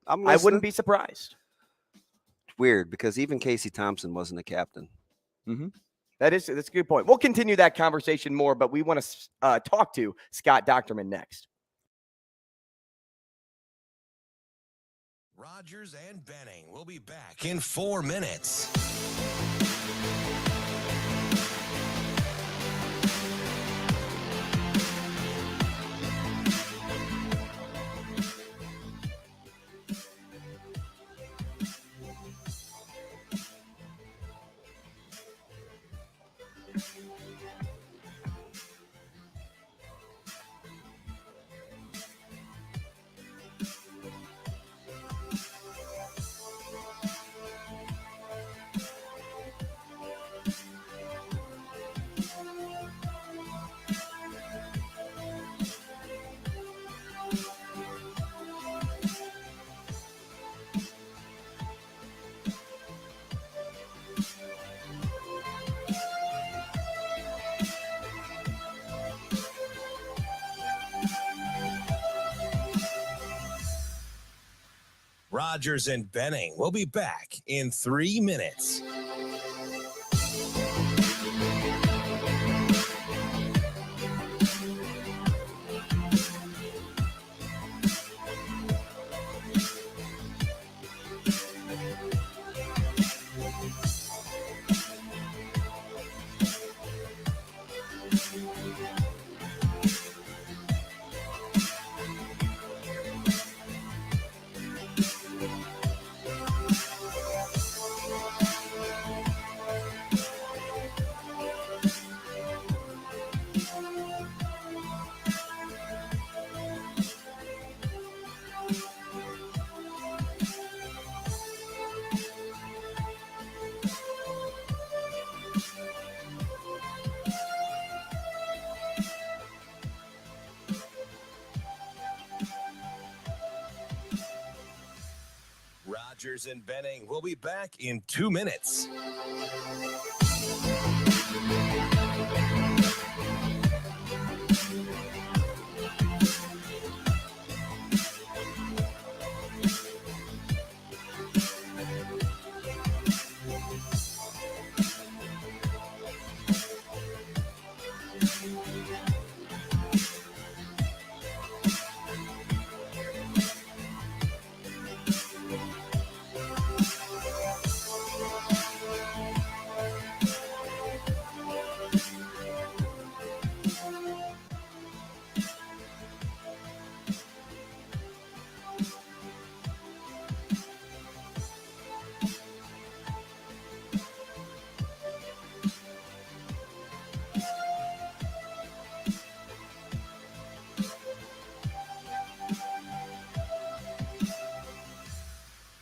I wouldn't be surprised. Weird, because even Casey Thompson wasn't a captain. That's a good point. We'll continue that conversation more, but we want to talk to Scott Dochterman next. Rogers and Benning will be back in 4 minutes. Rogers and Benning. We'll be back in 3 minutes. Rogers and Benning. We'll be back in 2 minutes.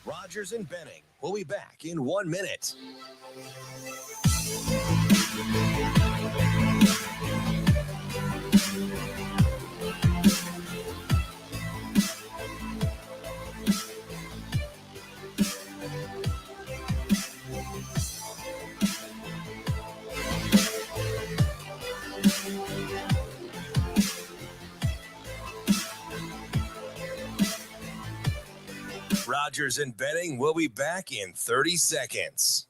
Rogers and Benning. We'll be back in 1 minute. Rogers and Benning. We'll be back in 30 seconds.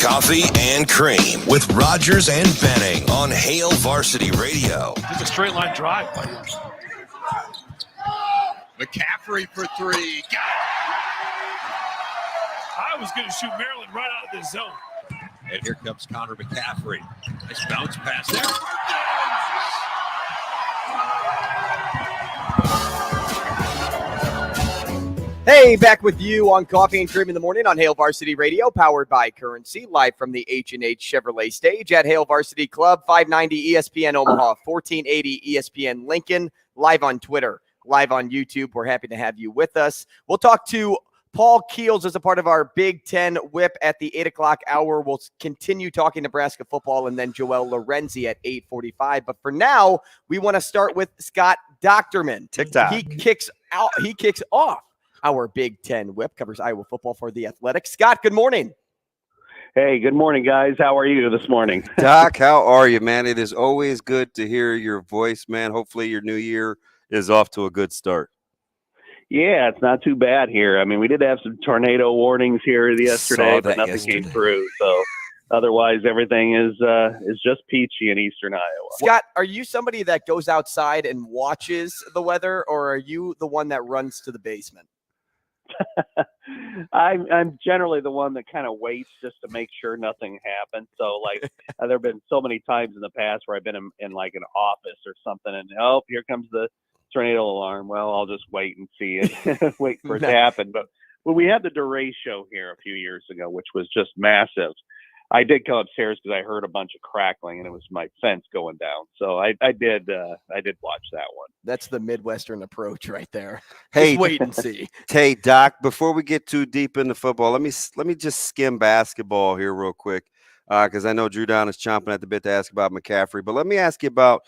Coffee and Cream with Rogers and Benning on Hail Varsity Radio. It's a straight line drive. McCaffrey for three. Got it. I was going to shoot Maryland right out of the zone. And here comes Connor McCaffrey. Nice bounce pass there. Hey, back with you on Coffee and Cream in the Morning on Hail Varsity Radio, powered by Currency, live from the H&H Chevrolet stage at Hail Varsity Club, 590 ESPN Omaha, 1480 ESPN Lincoln, live on Twitter, live on YouTube. We're happy to have you with us. We'll talk to Paul Keels as a part of our Big Ten whip at the 8 o'clock hour. We'll continue talking Nebraska football and then Joel Lorenzi at 8:45. But for now, we want to start with Scott Dochterman. TikTok. He kicks off our Big Ten whip, covers Iowa football for The Athletic. Scott, good morning. Hey, good morning, guys. How are you this morning? Doc, how are you, man? It is always good to hear your voice, man. Hopefully your new year is off to a good start. Yeah, it's not too bad here. I mean, we did have some tornado warnings here yesterday, but nothing came through. So otherwise, everything is just peachy in eastern Iowa. Scott, are you somebody that goes outside and watches the weather, or are you the one that runs to the basement? I'm generally the one that kind of waits just to make sure nothing happens. So, like, there have been so many times in the past where I've been in like an office or something, and here comes the tornado alarm. Well, I'll just wait and see it, wait for it to happen. But when we had the DeRay show here a few years ago, which was just massive, I did come upstairs because I heard a bunch of crackling, and it was my fence going down. So I did watch that one. That's the Midwestern approach right there. Hey, just wait and see. Hey, Doc, before we get too deep into football, let me just skim basketball here real quick. because I know Drew Down is chomping at the bit to ask about McCaffrey. But let me ask you about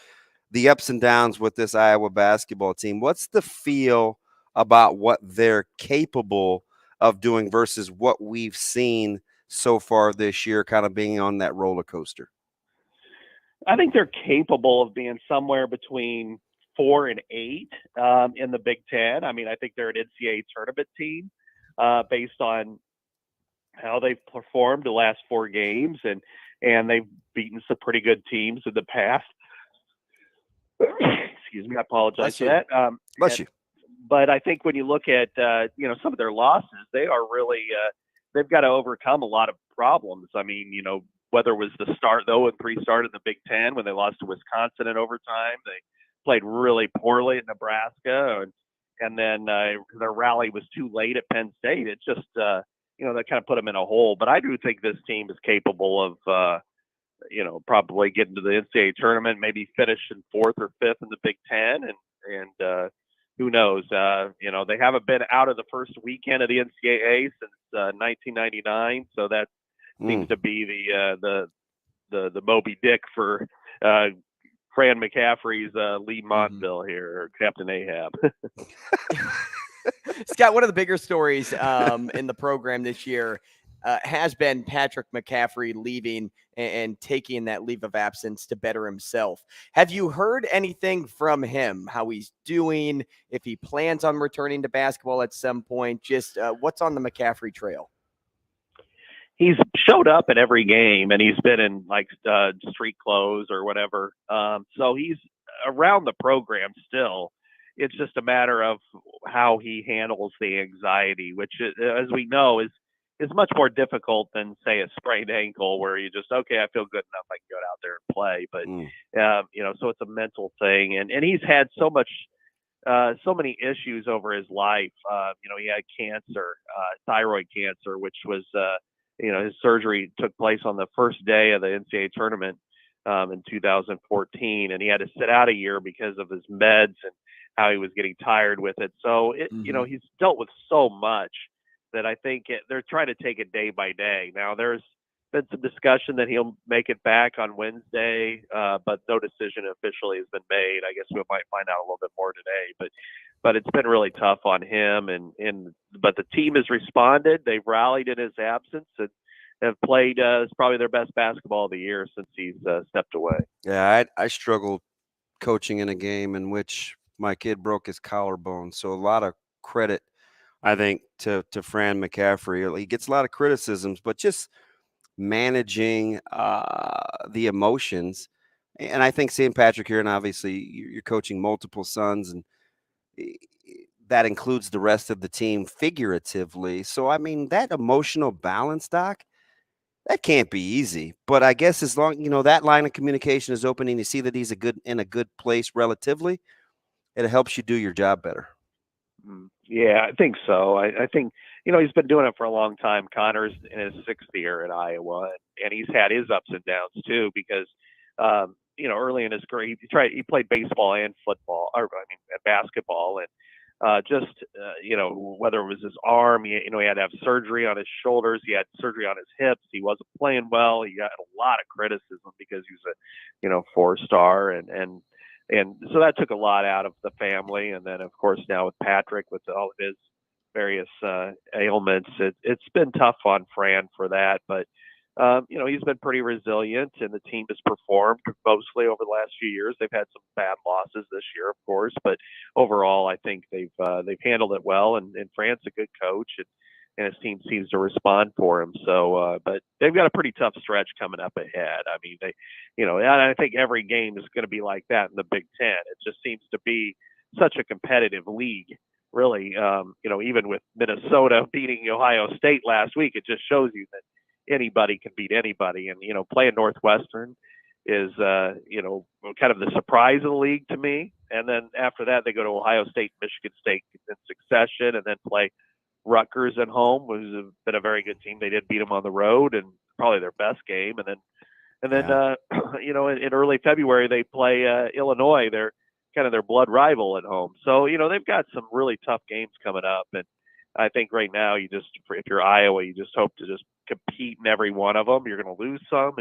the ups and downs with this Iowa basketball team. What's the feel about what they're capable of doing versus what we've seen so far this year, kind of being on that roller coaster? I think they're capable of being somewhere between 4 and 8 in the Big Ten. I mean, I think they're an NCAA tournament team based on how they've performed the last 4 games, and they've beaten some pretty good teams in the past. Excuse me, I apologize for that. Bless you. But I think when you look at some of their losses, they are really they've got to overcome a lot of problems. I mean, whether it was the 0-3 start in the Big Ten when they lost to Wisconsin in overtime, they played really poorly at Nebraska, and then their rally was too late at Penn State. It just that kind of put them in a hole. But I do think this team is capable of probably getting to the NCAA tournament, maybe finishing 4th or 5th in the Big Ten, and who knows? They haven't been out of the first weekend of the NCAA since 1999, so that seems to be the Moby Dick for Fran McCaffrey's Lee Montville here, or Captain Ahab. Scott, one of the bigger stories in the program this year has been Patrick McCaffrey leaving and taking that leave of absence to better himself. Have you heard anything from him, how he's doing, if he plans on returning to basketball at some point? Just what's on the McCaffrey trail? He's showed up at every game, and he's been in street clothes or whatever. So he's around the program still. It's just a matter of how he handles the anxiety, which, as we know, is much more difficult than, say, a sprained ankle where you just, okay, I feel good enough, I can go out there and play. But, so it's a mental thing. And he's had so many issues over his life. He had cancer, thyroid cancer, which was, his surgery took place on the first day of the NCAA tournament in 2014. And he had to sit out a year because of his meds and how he was getting tired with it. So, he's dealt with so much that I think they're trying to take it day by day. Now, there's been some discussion that he'll make it back on Wednesday, but no decision officially has been made. I guess we might find out a little bit more today. But it's been really tough on him, but the team has responded. They've rallied in his absence and have played probably their best basketball of the year since he's stepped away. Yeah, I struggled coaching in a game in which my kid broke his collarbone. So a lot of credit, I think, to Fran McCaffrey. He gets a lot of criticisms, but just managing the emotions. And I think St. Patrick here, and obviously you're coaching multiple sons, and that includes the rest of the team figuratively. So, I mean, that emotional balance, Doc, that can't be easy. But I guess as long, that line of communication is open and you see that he's in a good place relatively, it helps you do your job better. Yeah, I think so. I think, he's been doing it for a long time. Connor's in his 6th year at Iowa, and he's had his ups and downs too, because, early in his career, he played baseball and football, basketball. And whether it was his arm, he had to have surgery on his shoulders. He had surgery on his hips. He wasn't playing well. He got a lot of criticism because he was a, 4-star. And so that took a lot out of the family. And then, of course, now with Patrick, with all of his various ailments, it's been tough on Fran for that. But, he's been pretty resilient, and the team has performed mostly over the last few years. They've had some bad losses this year, of course, but overall, I think they've handled it well. And Fran's a good coach, and his team seems to respond for him. So, but they've got a pretty tough stretch coming up ahead. I mean, and I think every game is going to be like that in the Big Ten. It just seems to be such a competitive league, really. Even with Minnesota beating Ohio State last week, it just shows you that anybody can beat anybody. And, playing Northwestern is, kind of the surprise of the league to me. And then after that, they go to Ohio State, Michigan State in succession, and then play Rutgers at home, which has been a very good team. They did beat them on the road, and probably their best game. And then, in early February, they play Illinois. They're kind of their blood rival at home. So, they've got some really tough games coming up. And I think right now if you're Iowa, you just hope to just compete in every one of them. You're going to lose some,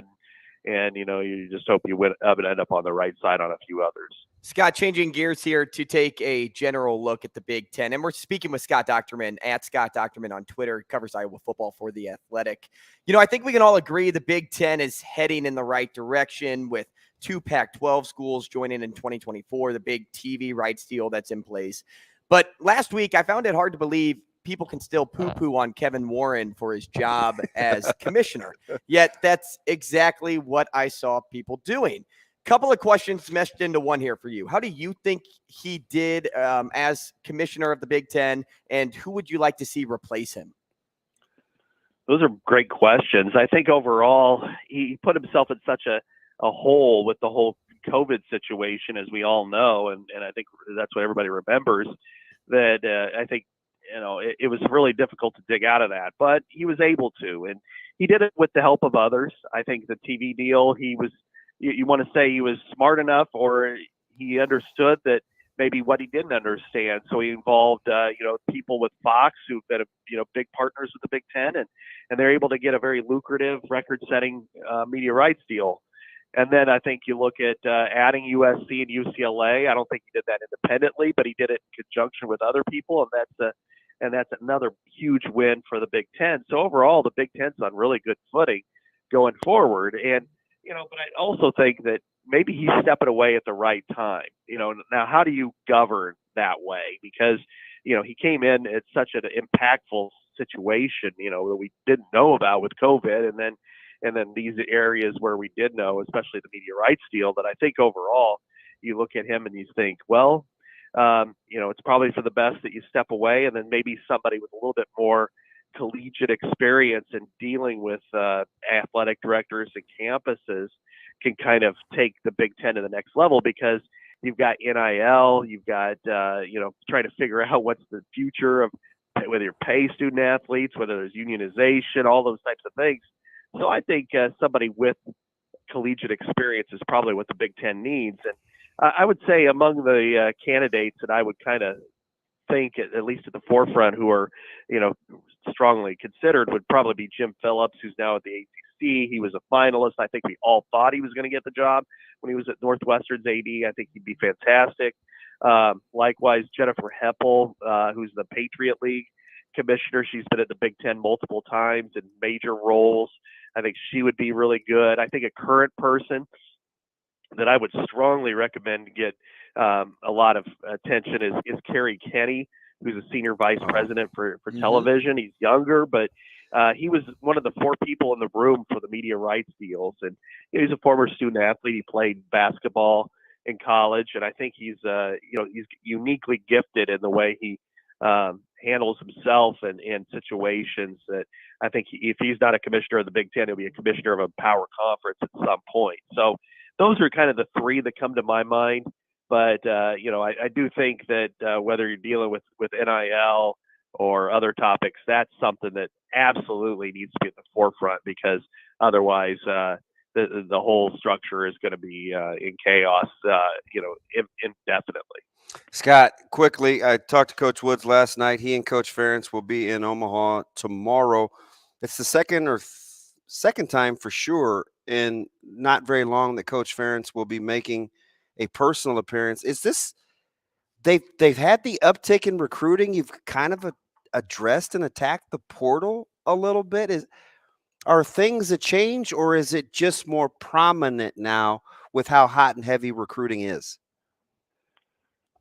and you just hope you end up on the right side on a few others. Scott, changing gears here to take a general look at the Big Ten. And we're speaking with Scott Dochterman at Scott Dochterman on Twitter. He covers Iowa football for The Athletic. I think we can all agree the Big Ten is heading in the right direction with 2 Pac-12 schools joining in 2024, the big TV rights deal that's in place. But last week, I found it hard to believe people can still poo-poo on Kevin Warren for his job as commissioner. Yet that's exactly what I saw people doing. Couple of questions meshed into one here for you. How do you think he did as commissioner of the Big Ten, and who would you like to see replace him? Those are great questions. I think overall he put himself in such a hole with the whole COVID situation, as we all know, and I think that's what everybody remembers, that I think it was really difficult to dig out of that, but he was able to, and he did it with the help of others. I think the TV deal, you want to say he was smart enough, or he understood that maybe what he didn't understand. So he involved, people with Fox who've been, big partners with the Big Ten, and they're able to get a very lucrative record-setting media rights deal. And then I think you look at adding USC and UCLA. I don't think he did that independently, but he did it in conjunction with other people, and that's another huge win for the Big Ten. So overall, the Big Ten's on really good footing going forward. And but I also think that maybe he's stepping away at the right time. Now how do you govern that way? Because he came in at such an impactful situation, that we didn't know about with COVID, and then these areas where we did know, especially the media rights deal, that I think overall you look at him and you think, well, it's probably for the best that you step away, and then maybe somebody with a little bit more collegiate experience in dealing with athletic directors and campuses can kind of take the Big Ten to the next level, because you've got NIL, you've got, trying to figure out what's the future of whether you pay student athletes, whether there's unionization, all those types of things. So I think somebody with collegiate experience is probably what the Big Ten needs. And I would say among the candidates that I would kind of think, at least at the forefront, who are, strongly considered, would probably be Jim Phillips, who's now at the ACC. He was a finalist. I think we all thought he was going to get the job when he was at Northwestern's AD. I think he'd be fantastic. Likewise, Jennifer Heppel, who's the Patriot League commissioner. She's been at the Big Ten multiple times in major roles. I think she would be really good. I think a current person that I would strongly recommend to get a lot of attention is Kerry Kenny, who's a senior vice president for television. He's younger, but he was one of the 4 people in the room for the media rights deals. And he's a former student athlete. He played basketball in college, and I think he's uniquely gifted in the way he handles himself in situations that I think if he's not a commissioner of the Big Ten, he'll be a commissioner of a power conference at some point. So those are kind of the 3 that come to my mind. But, I do think that whether you're dealing with NIL or other topics, that's something that absolutely needs to be at the forefront, because otherwise the whole structure is going to be in chaos, indefinitely. Scott, quickly, I talked to Coach Woods last night. He and Coach Ferentz will be in Omaha tomorrow. It's the second time for sure in not very long that Coach Ferentz will be making a personal appearance. Is this they've had the uptick in recruiting? You've kind of addressed and attacked the portal a little bit. Are things a change, or is it just more prominent now with how hot and heavy recruiting is?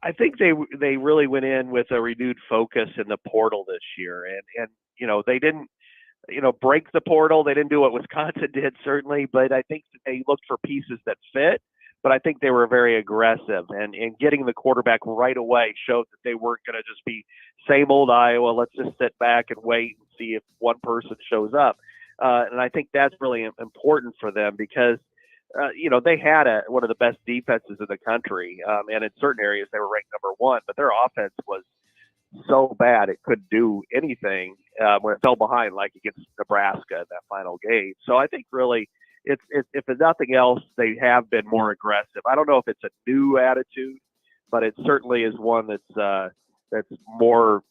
I think they really went in with a renewed focus in the portal this year, and they didn't break the portal. They didn't do what Wisconsin did, certainly, but I think they looked for pieces that fit. But I think they were very aggressive, and getting the quarterback right away showed that they weren't going to just be same old Iowa. Let's just sit back and wait and see if one person shows up. And I think that's really important for them, because they had one of the best defenses in the country, and in certain areas they were ranked number 1. But their offense was so bad it couldn't do anything when it fell behind, like against Nebraska in that final game. So I think really, if nothing else, they have been more aggressive. I don't know if it's a new attitude, but it certainly is one that's more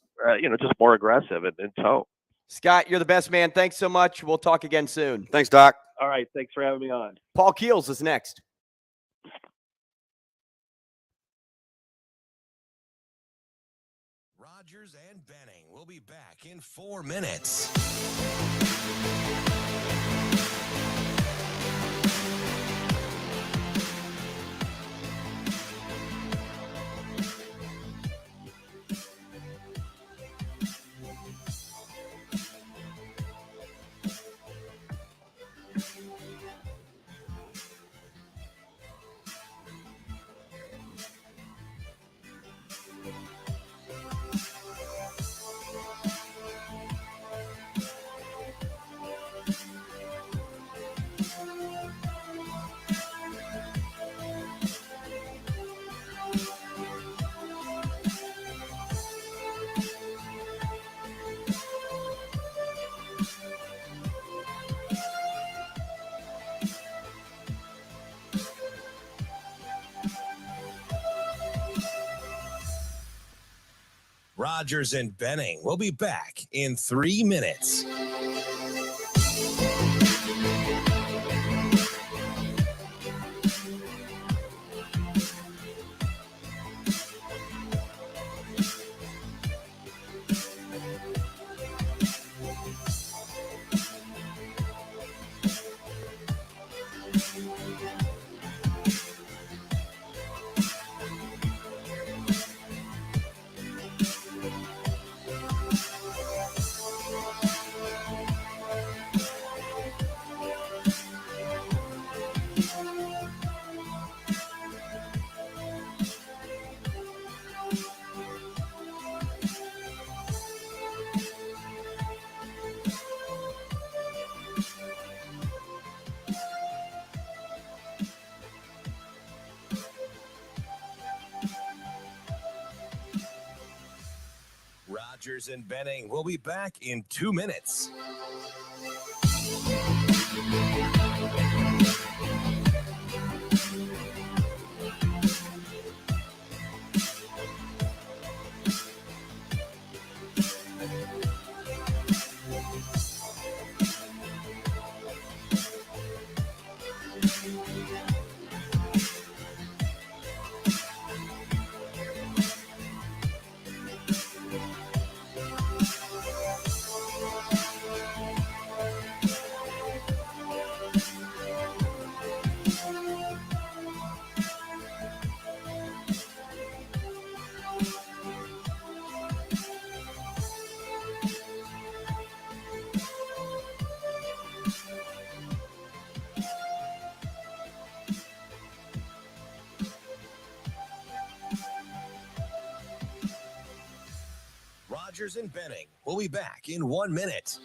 just more aggressive and so. Scott, you're the best man. Thanks so much. We'll talk again soon. Thanks, Doc. All right. Thanks for having me on. Paul Keels is next. Rogers and Benning will be back in 4 minutes. Rogers and Benning will be back in 3 minutes. Rogers and Benning will be back in 2 minutes. Rogers and Benning will be back in 1 minute.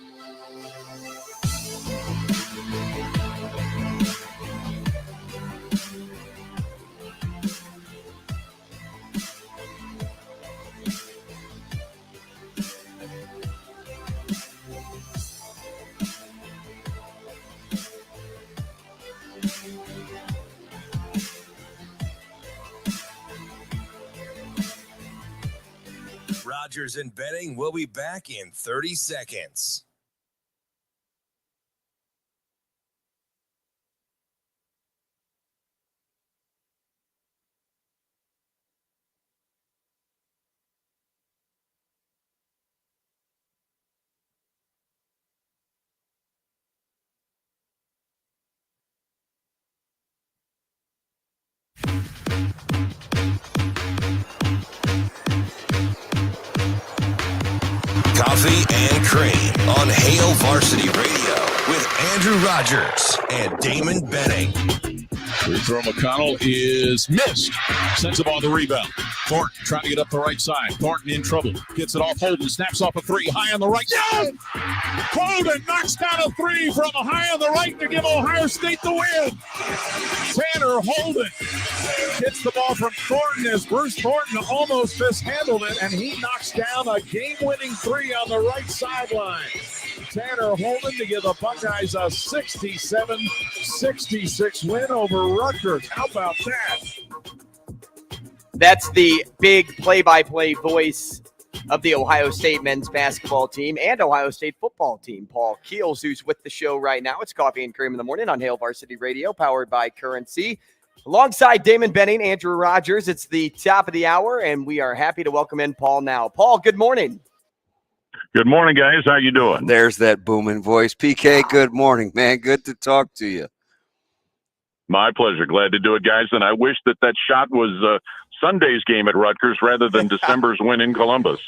Rogers and Benning will be back in 30 seconds. Coffee and Cream on Hail Varsity Radio with Andrew Rogers and Damon Benning. Free throw McConnell is missed. Sends the ball the rebound. Thornton trying to get up the right side. Thornton in trouble. Gets it off Holden. Snaps off a three. High on the right. No! Holden knocks down a three from high on the right to give Ohio State the win. Tanner Holden gets the ball from Thornton as Bruce Thornton almost mishandled it, and he knocks down a game-winning three on the right sideline. Tanner Holden to give the Buckeyes a 67-66 win over Rutgers. How about that? That's the big play-by-play voice of the Ohio State men's basketball team and Ohio State football team, Paul Keels, who's with the show right now. It's Coffee and Cream in the Morning on Hail Varsity Radio, powered by Currency. Alongside Damon Benning, Andrew Rogers, it's the top of the hour, and we are happy to welcome in Paul now. Paul, good morning. Good morning, guys. How you doing? There's that booming voice. PK, good morning, man. Good to talk to you. My pleasure. Glad to do it, guys. And I wish that shot was Sunday's game at Rutgers rather than December's win in Columbus.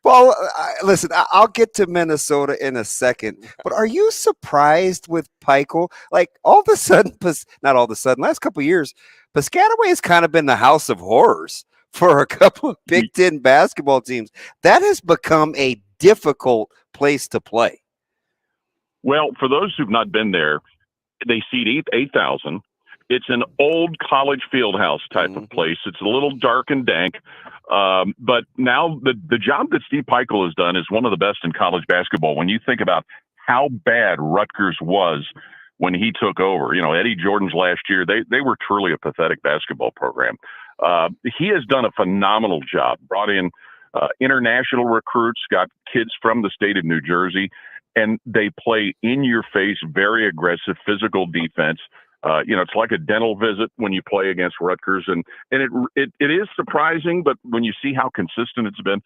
Paul, listen, I'll get to Minnesota in a second, but are you surprised with Pikel? Like, all of a sudden, not all of a sudden, last couple of years, Piscataway has kind of been the house of horrors for a couple of Big Ten basketball teams. That has become a difficult place to play. Well, for those who've not been there, they seat 8,000. It's an old college field house type of place. It's a little dark and dank. But now the job that Steve Pikel has done is one of the best in college basketball. When you think about how bad Rutgers was when he took over, Eddie Jordan's last year, they were truly a pathetic basketball program. He has done a phenomenal job, brought in international recruits, got kids from the state of New Jersey, and they play in-your-face, very aggressive physical defense. It's like a dental visit when you play against Rutgers, and it is surprising, but when you see how consistent it's been,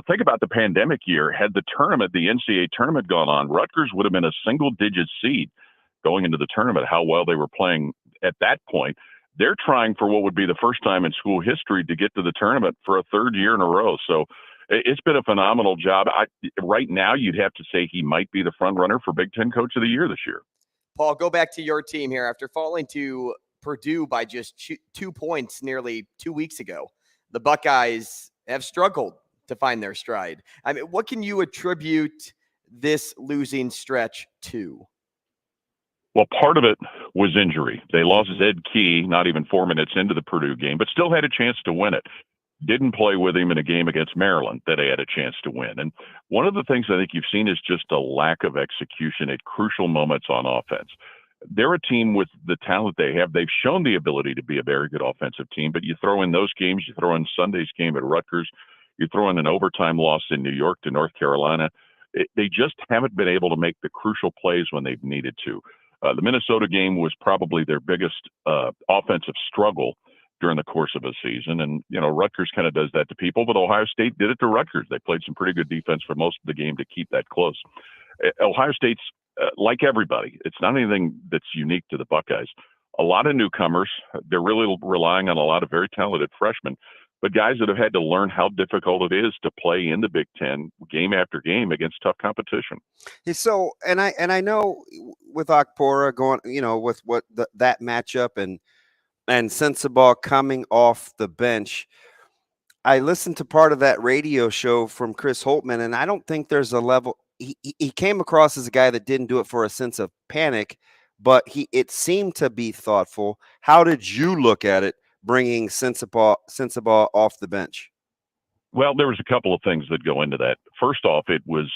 think about the pandemic year. Had the NCAA tournament gone on, Rutgers would have been a single-digit seed going into the tournament. How well they were playing at that point. They're trying for what would be the first time in school history to get to the tournament for a third year in a row. So it's been a phenomenal job. Right now, you'd have to say he might be the front runner for Big Ten Coach of the Year this year. Paul, go back to your team here. After falling to Purdue by just 2 points nearly 2 weeks ago, the Buckeyes have struggled to find their stride. I mean, what can you attribute this losing stretch to? Well, part of it was injury. They lost Zed Key not even 4 minutes into the Purdue game, but still had a chance to win it. Didn't play with him in a game against Maryland that they had a chance to win. And one of the things I think you've seen is just a lack of execution at crucial moments on offense. They're a team with the talent they have. They've shown the ability to be a very good offensive team, but you throw in those games, you throw in Sunday's game at Rutgers, you throw in an overtime loss in New York to North Carolina. They just haven't been able to make the crucial plays when they've needed to. The Minnesota game was probably their biggest offensive struggle during the course of a season. And, Rutgers kind of does that to people, but Ohio State did it to Rutgers. They played some pretty good defense for most of the game to keep that close. Ohio State's like everybody. It's not anything that's unique to the Buckeyes. A lot of newcomers. They're really relying on a lot of very talented freshmen, but guys that have had to learn how difficult it is to play in the Big Ten game after game against tough competition. So, and I know with Okpora going, with what that matchup and Sensabaugh coming off the bench, I listened to part of that radio show from Chris Holtman, and I don't think there's a level. He came across as a guy that didn't do it for a sense of panic, but it seemed to be thoughtful. How did you look at it, bringing Sensabaugh off the bench? Well, there was a couple of things that go into that. First off, it was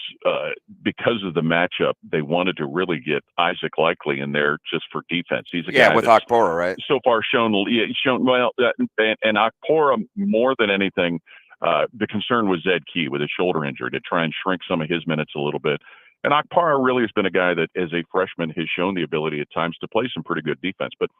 because of the matchup, they wanted to really get Isaac Likely in there just for defense. He's a guy with Okpora, right? So far shown well, and Okpora more than anything. The concern was Zed Key with his shoulder injury to try and shrink some of his minutes a little bit. And Okpara really has been a guy that, as a freshman, has shown the ability at times to play some pretty good defense. But,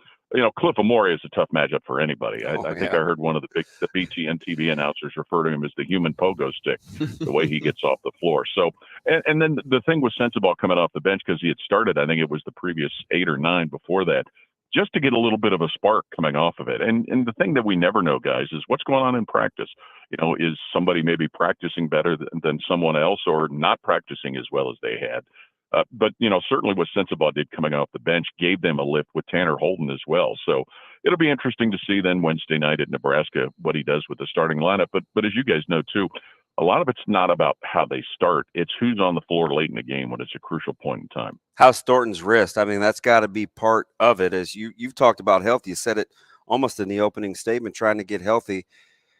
Cliff Amore is a tough matchup for anybody. I think I heard one of the BTN TV announcers refer to him as the human pogo stick, the way he gets off the floor. So, and then the thing with Sensabaugh coming off the bench, because he had started, I think it was the previous 8 or 9 before that, just to get a little bit of a spark coming off of it. And the thing that we never know, guys, is what's going on in practice. Is somebody maybe practicing better than someone else or not practicing as well as they had? But certainly what Sensabaugh did coming off the bench gave them a lift with Tanner Holden as well. So it'll be interesting to see then Wednesday night at Nebraska what he does with the starting lineup. But as you guys know, too, a lot of it's not about how they start. It's who's on the floor late in the game when it's a crucial point in time. How's Thornton's wrist? I mean, that's got to be part of it. As you've talked about health, you said it almost in the opening statement, trying to get healthy,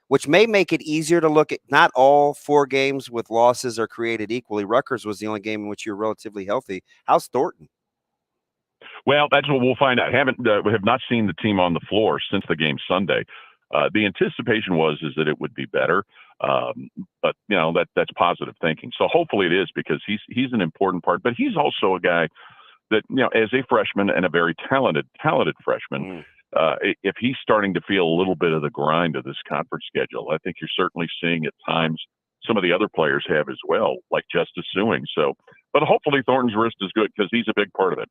which may make it easier to look at. Not all 4 games with losses are created equally. Rutgers was the only game in which you're relatively healthy. How's Thornton? Well, that's what we'll find out. We have not seen the team on the floor since the game Sunday. The anticipation is that it would be better. But that's positive thinking. So hopefully it is, because he's an important part. But he's also a guy that, as a freshman and a very talented freshman, if he's starting to feel a little bit of the grind of this conference schedule, I think you're certainly seeing at times some of the other players have as well, like Justice Suing. So, but hopefully Thornton's wrist is good, because he's a big part of it.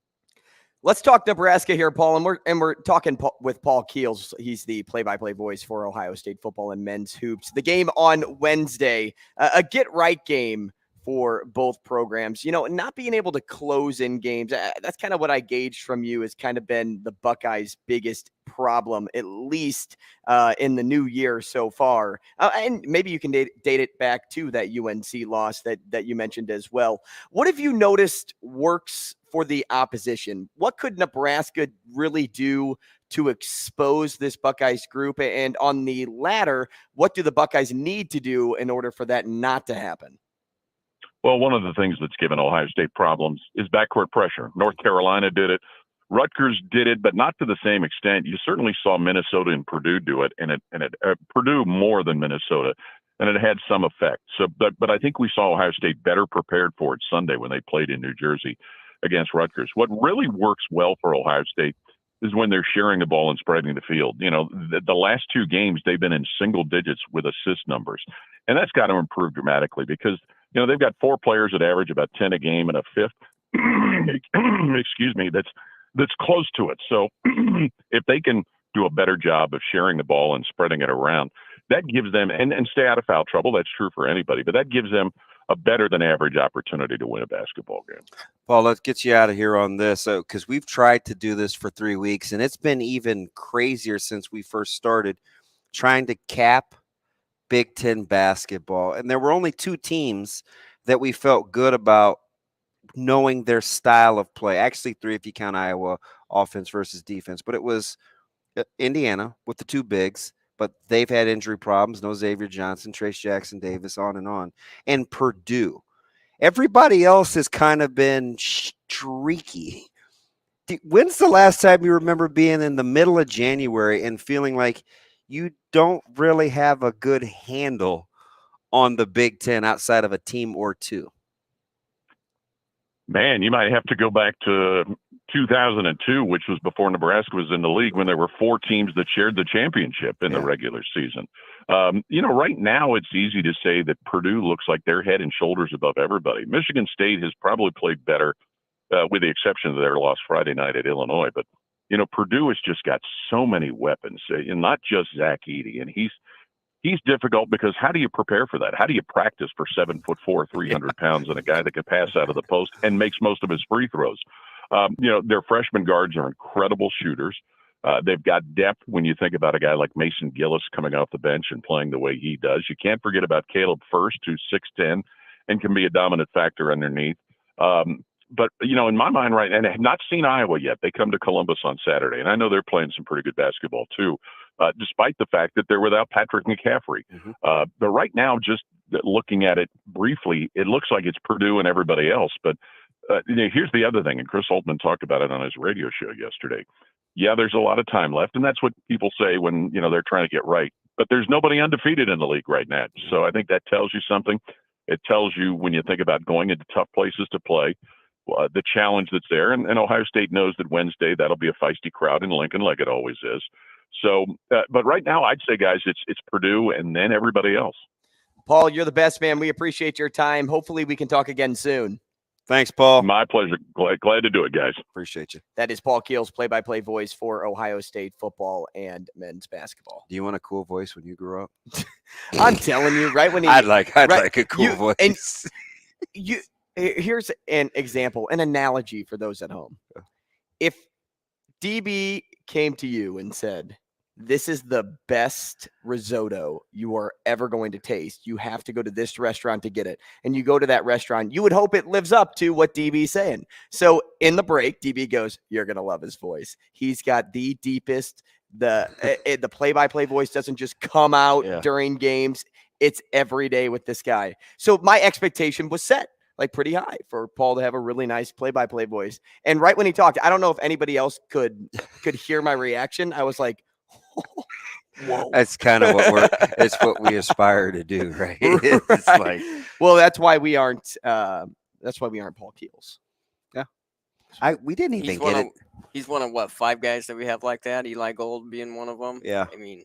Let's talk Nebraska here, Paul, and we're talking with Paul Keels. He's the play-by-play voice for Ohio State football and men's hoops. The game on Wednesday, a get-right game for both programs. Not being able to close in games, that's kind of what I gauged from you has kind of been the Buckeyes' biggest problem, at least in the new year so far. And maybe you can date it back to that UNC loss that you mentioned as well. What have you noticed works for the opposition? What could Nebraska really do to expose this Buckeyes group? And on the latter, what do the Buckeyes need to do in order for that not to happen? Well, one of the things that's given Ohio State problems is backcourt pressure. North Carolina did it. Rutgers did it, but not to the same extent. You certainly saw Minnesota and Purdue do it, and Purdue more than Minnesota, and it had some effect. So, but I think we saw Ohio State better prepared for it Sunday when they played in New Jersey against Rutgers. What really works well for Ohio State is when they're sharing the ball and spreading the field. The last two games, they've been in single digits with assist numbers, and that's got to improve dramatically, because they've got 4 players that average about 10 a game, and a fifth, excuse me, that's close to it. So if they can do a better job of sharing the ball and spreading it around, that gives them, and stay out of foul trouble, that's true for anybody, but that gives them a better than average opportunity to win a basketball game. Paul, let's get you out of here on this, because we've tried to do this for 3 weeks, and it's been even crazier since we first started trying to cap Big Ten basketball. And there were only 2 teams that we felt good about knowing their style of play. Actually 3 if you count Iowa, offense versus defense. But it was Indiana with the 2 bigs, but they've had injury problems. No Xavier Johnson, Trace Jackson Davis, on. And Purdue. Everybody else has kind of been streaky. When's the last time you remember being in the middle of January and feeling like you don't really have a good handle on the Big Ten outside of a team or 2? Man, you might have to go back to 2002, which was before Nebraska was in the league, when there were 4 teams that shared the championship in the regular season. Right now it's easy to say that Purdue looks like they're head and shoulders above everybody. Michigan State has probably played better, with the exception of their loss Friday night at Illinois. But, Purdue has just got so many weapons, and not just Zach Edey. And he's difficult, because how do you prepare for that? How do you practice for 7'4", 300 pounds, and a guy that can pass out of the post and makes most of his free throws? Their freshman guards are incredible shooters. They've got depth when you think about a guy like Mason Gillis coming off the bench and playing the way he does. You can't forget about Caleb First, who's 6'10", and can be a dominant factor underneath. But, in my mind right now, and I have not seen Iowa yet. They come to Columbus on Saturday, and I know they're playing some pretty good basketball too, despite the fact that they're without Patrick McCaffrey. But right now, just looking at it briefly, it looks like it's Purdue and everybody else. But here's the other thing, and Chris Holtman talked about it on his radio show yesterday. Yeah, there's a lot of time left, and that's what people say when, they're trying to get right. But there's nobody undefeated in the league right now. So I think that tells you something. It tells you, when you think about going into tough places to play, the challenge that's there. And Ohio State knows that Wednesday, that'll be a feisty crowd in Lincoln, like it always is. So, but right now, I'd say, guys, it's Purdue and then everybody else. Paul, you're the best, man. We appreciate your time. Hopefully we can talk again soon. Thanks, Paul. My pleasure. Glad to do it, guys. Appreciate you. That is Paul Keels, play-by-play voice for Ohio State football and men's basketball. Do you want a cool voice when you grew up? I'm telling you, right when he, I'd like a cool voice. And here's an example, an analogy for those at home. If DB came to you and said, "This is the best risotto you are ever going to taste. You have to go to this restaurant to get it." And you go to that restaurant, you would hope it lives up to what DB's saying. So in the break, DB goes, "You're going to love his voice. He's got the deepest, the play-by-play voice doesn't just come out during games. It's every day with this guy." So my expectation was set like pretty high for Paul to have a really nice play-by-play voice. And right when he talked, I don't know if anybody else could hear my reaction. I was like, Whoa. That's kind of it's what we aspire to do, right? It's Right. like, well, that's why we aren't Paul Keels. yeah. We didn't even get it. He's one of what, 5 guys that we have like that? Eli Gold being one of them. Yeah. I mean,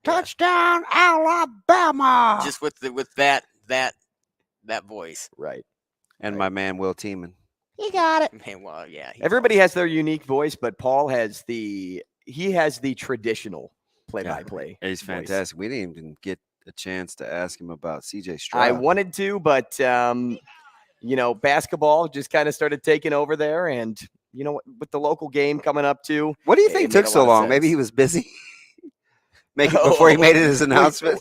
touchdown, Alabama. Just with that voice. Right. And my man Will Tiemann. He got it. Man, well, yeah. Everybody has their unique voice, but Paul has the traditional play-by-play. He's fantastic. We didn't even get a chance to ask him about CJ Stroud. I wanted to, but basketball just kind of started taking over there, and with the local game coming up too. What do you think took so long? Maybe he was busy. Before he made his announcement.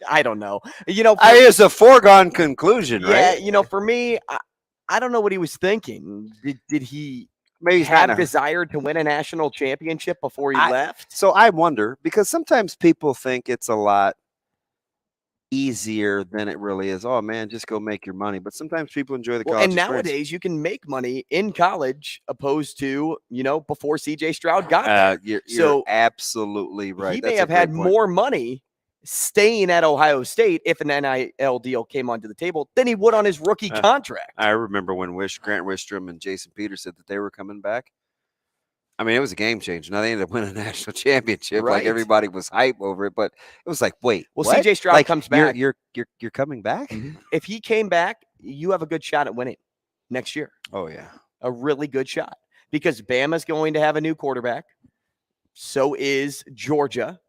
I don't know. It's a foregone conclusion, right? Yeah, for me, I don't know what he was thinking. Did he maybe have desire to win a national championship before he left? So I wonder, because sometimes people think it's a lot easier than it really is. Oh man, just go make your money. But sometimes people enjoy the college and experience. nowadays you can make money in college opposed to before CJ Stroud got there. You're absolutely right. He may have had more money staying at Ohio State if an NIL deal came onto the table than he would on his rookie contract. I remember when Grant Wistrom and Jason Peters said that they were coming back. I mean, it was a game changer. Now they ended up winning a national championship. Right. Like everybody was hype over it, but it was like, wait, well, what? CJ Stroud comes back. You're coming back? Mm-hmm. If he came back, you have a good shot at winning next year. Oh yeah, a really good shot because Bama's going to have a new quarterback. So is Georgia.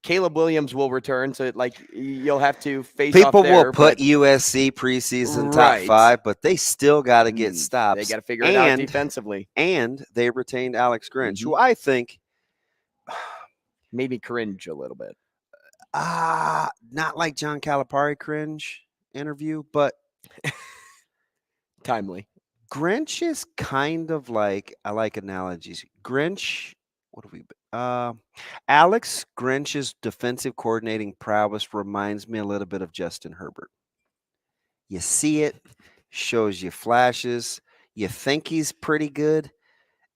Caleb Williams will return, so you'll have to face. People off there, will put USC preseason top 5, but they still got to get stops. They got to figure it out defensively. And they retained Alex Grinch, who I think made me cringe a little bit. Not like John Calipari cringe interview, but timely. Grinch is kind of like, I like analogies. Grinch, Alex Grinch's defensive coordinating prowess reminds me a little bit of Justin Herbert. You see it, shows you flashes, you think he's pretty good,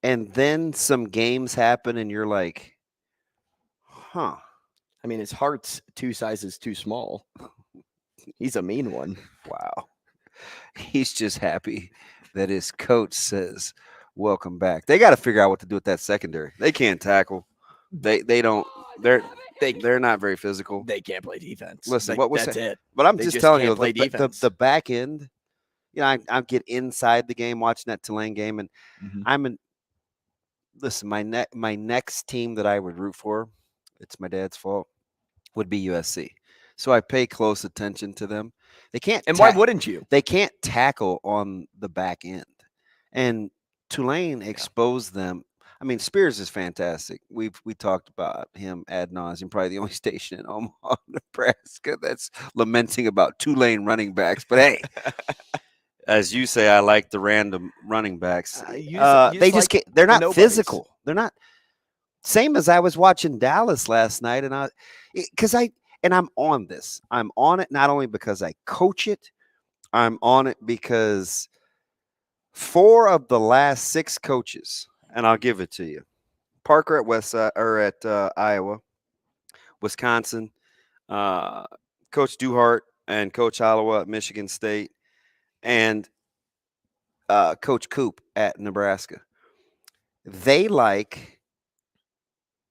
and then some games happen and you're like, huh. I mean, his heart's 2 sizes too small. He's a mean one. Wow. He's just happy that his coach says, welcome back. They got to figure out what to do with that secondary. They can't tackle. They're not very physical. They can't play defense. Listen, what was that's it? But I'm just telling you, the back end. I get inside the game watching that Tulane game, and listen. My next team that I would root for, it's my dad's fault, would be USC. So I pay close attention to them. They can't. And why wouldn't you? They can't tackle on the back end, and Tulane exposed them. I mean, Spears is fantastic. We talked about him ad nauseum. Probably the only station in Omaha, Nebraska that's lamenting about Tulane running backs. But hey, as you say, I like the random running backs. They just can't. They're not physical. They're not. Same as I was watching Dallas last night, and I'm on this. I'm on it not only because I coach it. I'm on it because 4 of the last 6 coaches. And I'll give it to you. Parker at Westside or at Iowa, Wisconsin, Coach Duhart and Coach Holloway at Michigan State, and Coach Coop at Nebraska. They like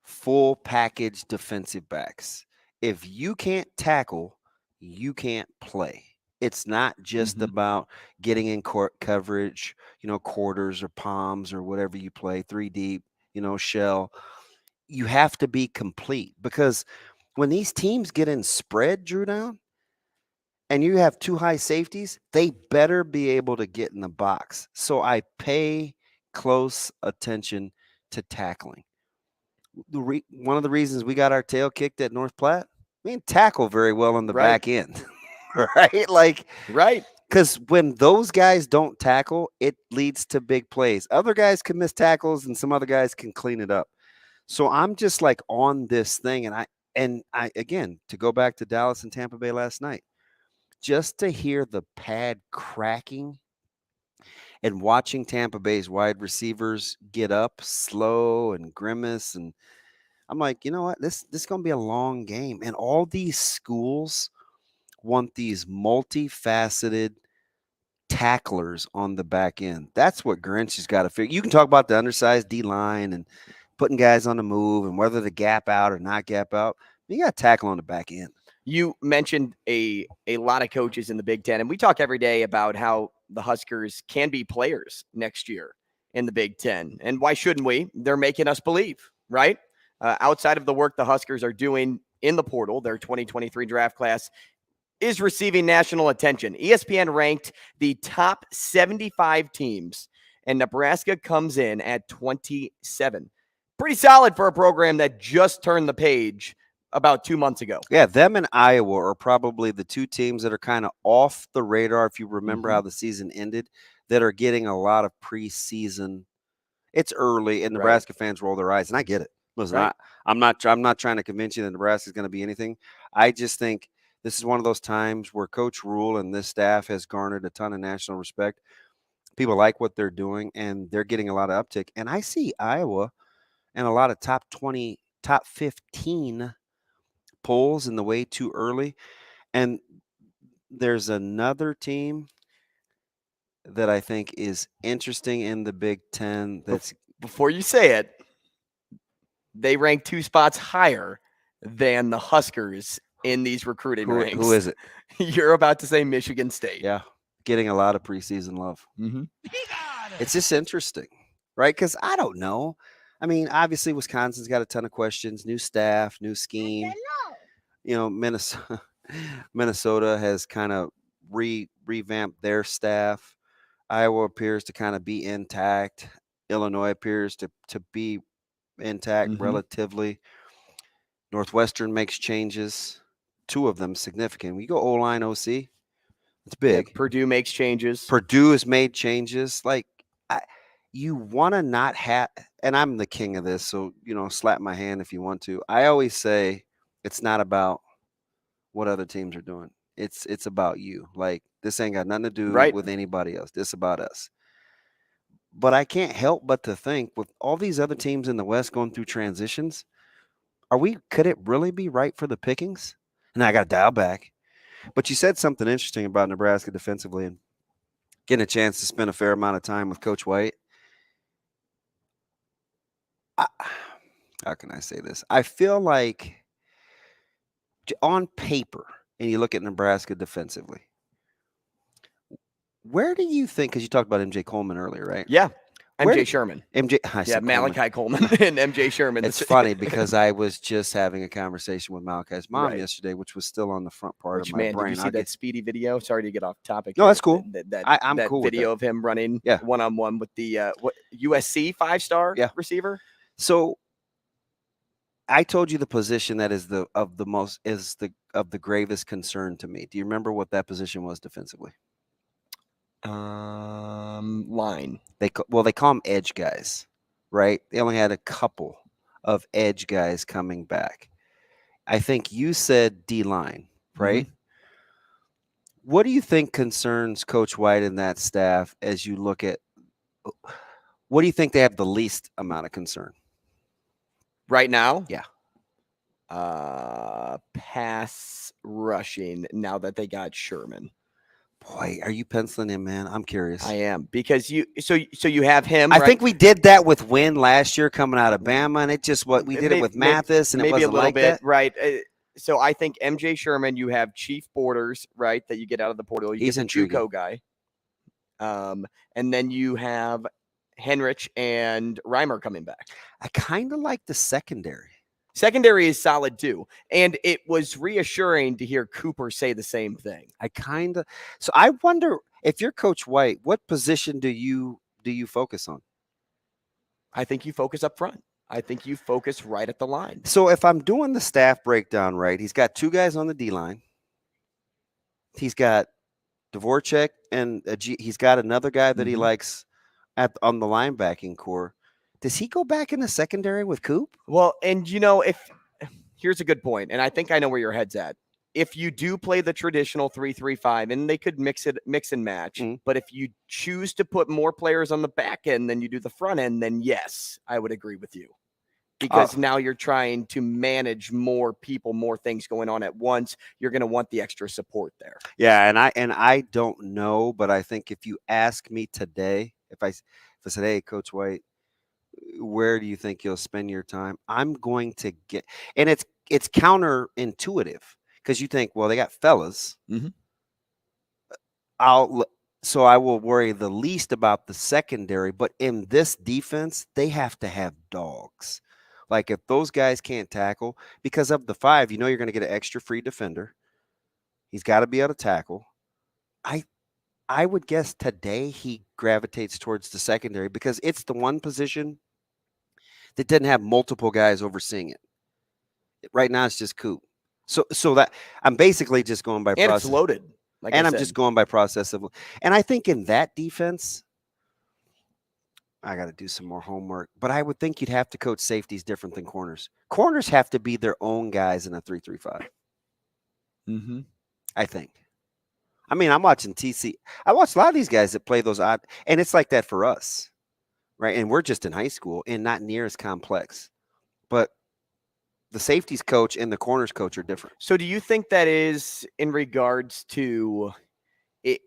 full package defensive backs. If you can't tackle, you can't play. It's not just about getting in court coverage, quarters or palms or whatever you play, 3 deep, shell. You have to be complete because when these teams get in spread, Drew down, and you have 2 high safeties, they better be able to get in the box. So I pay close attention to tackling. One of the reasons we got our tail kicked at North Platte, we didn't tackle very well on the back end. Right? Right. Because when those guys don't tackle, it leads to big plays. Other guys can miss tackles and some other guys can clean it up. So I'm just on this thing. And I again, to go back to Dallas and Tampa Bay last night, just to hear the pad cracking and watching Tampa Bay's wide receivers get up slow and grimace. And I'm like, you know what? This is going to be a long game. And all these schools want these multifaceted tacklers on the back end. That's what Grinch has got to figure. You can talk about the undersized D-line and putting guys on the move and whether to gap out or not gap out. You got to tackle on the back end. You mentioned a lot of coaches in the Big Ten, and we talk every day about how the Huskers can be players next year in the Big Ten. And why shouldn't we? They're making us believe, right? Outside of the work the Huskers are doing in the portal, their 2023 draft class is receiving national attention. ESPN ranked the top 75 teams, and Nebraska comes in at 27. Pretty solid for a program that just turned the page about 2 months ago. Yeah, them and Iowa are probably the two teams that are kind of off the radar, if you remember how the season ended, that are getting a lot of preseason. It's early, and Nebraska fans roll their eyes, and I get it. Listen, I'm not trying to convince you that Nebraska is going to be anything. I just think this is one of those times where Coach Rule and this staff has garnered a ton of national respect. People like what they're doing, and they're getting a lot of uptick. And I see Iowa and a lot of top 20, top 15 polls in the way too early. And there's another team that I think is interesting in the Big Ten. That's before you say it, they rank 2 spots higher than the Huskers in these recruiting ranks. Who is it? You're about to say Michigan State. Yeah, getting a lot of preseason love. It's just interesting, right? Because I don't know. I mean, obviously, Wisconsin's got a ton of questions, new staff, new scheme. You know, Minnesota has kind of revamped their staff. Iowa appears to kind of be intact. Illinois appears to be intact relatively. Northwestern makes changes, 2 of them significant. We go O-line, OC, it's big. Yeah, Purdue makes changes. Purdue has made changes. Like, you want to not have, and I'm the king of this, so, slap my hand if you want to. I always say it's not about what other teams are doing. It's about you. Like, this ain't got nothing to do with anybody else. This is about us. But I can't help but to think, with all these other teams in the West going through transitions, could it really be right for the pickings? And I got to dial back. But you said something interesting about Nebraska defensively and getting a chance to spend a fair amount of time with Coach White. How can I say this? I feel like on paper, and you look at Nebraska defensively, where do you think, because you talked about MJ Coleman earlier, right? Yeah. Sherman. Malachi Coleman and MJ Sherman. It's funny because I was just having a conversation with Malachi's mom yesterday, which was still on the front part of my brain. Did you see that Speedy video? Sorry to get off topic. No, that's cool. I'm cool video of him running one-on-one with the USC 5-star receiver. So I told you the position that is of the gravest concern to me. Do you remember what that position was defensively? Line. They call them edge guys, right? They only had a couple of edge guys coming back. I think you said D-line, right? What do you think concerns Coach White and that staff as you look at what do you think they have the least amount of concern? Right now? Yeah. Pass rushing now that they got Sherman. Boy, are you penciling in, man? I'm curious. I am, because you have him. I think we did that with Wynn last year coming out of Bama, and it just we did it with Mathis, and it wasn't like that. Right. So I think MJ Sherman, you have Chief Borders, right, that you get out of the portal. You He's get the JUCO guy. And then you have Henrich and Reimer coming back. I kind of like the secondary. Secondary is solid too. And it was reassuring to hear Cooper say the same thing. So I wonder, if you're Coach White, what position do you focus on? I think you focus up front. I think you focus right at the line. So if I'm doing the staff breakdown right, he's got 2 guys on the D-line. He's got Dvorak and he's got another guy that he likes on the linebacking core. Does he go back in the secondary with Coop? Well, and here's a good point, and I think I know where your head's at. If you do play the traditional 3-3-5, and they could mix and match, but if you choose to put more players on the back end than you do the front end, then yes, I would agree with you. because now you're trying to manage more people, more things going on at once. You're going to want the extra support there. Yeah, and I don't know, but I think if you ask me today, if I said, "Hey, Coach White, where do you think you'll spend your time?" I'm going to get, and it's counterintuitive because you think, well, they got fellas. Mm-hmm. So I will worry the least about the secondary, but in this defense, they have to have dogs. Like if those guys can't tackle, because of the 5, you're going to get an extra free defender. He's got to be able to tackle. I would guess today he gravitates towards the secondary because it's the one position that didn't have multiple guys overseeing it. Right now, it's just Coop. So that I'm basically just going by process. And it's loaded. I'm just going by process of, and I think in that defense, I got to do some more homework. But I would think you'd have to coach safeties different than corners. Corners have to be their own guys in a 3-3-5. Mm-hmm. I think. I mean, I'm watching TC. I watch a lot of these guys that play those odd, and it's like that for us, right? And we're just in high school and not near as complex. But the safeties coach and the corners coach are different. So do you think that is in regards to it?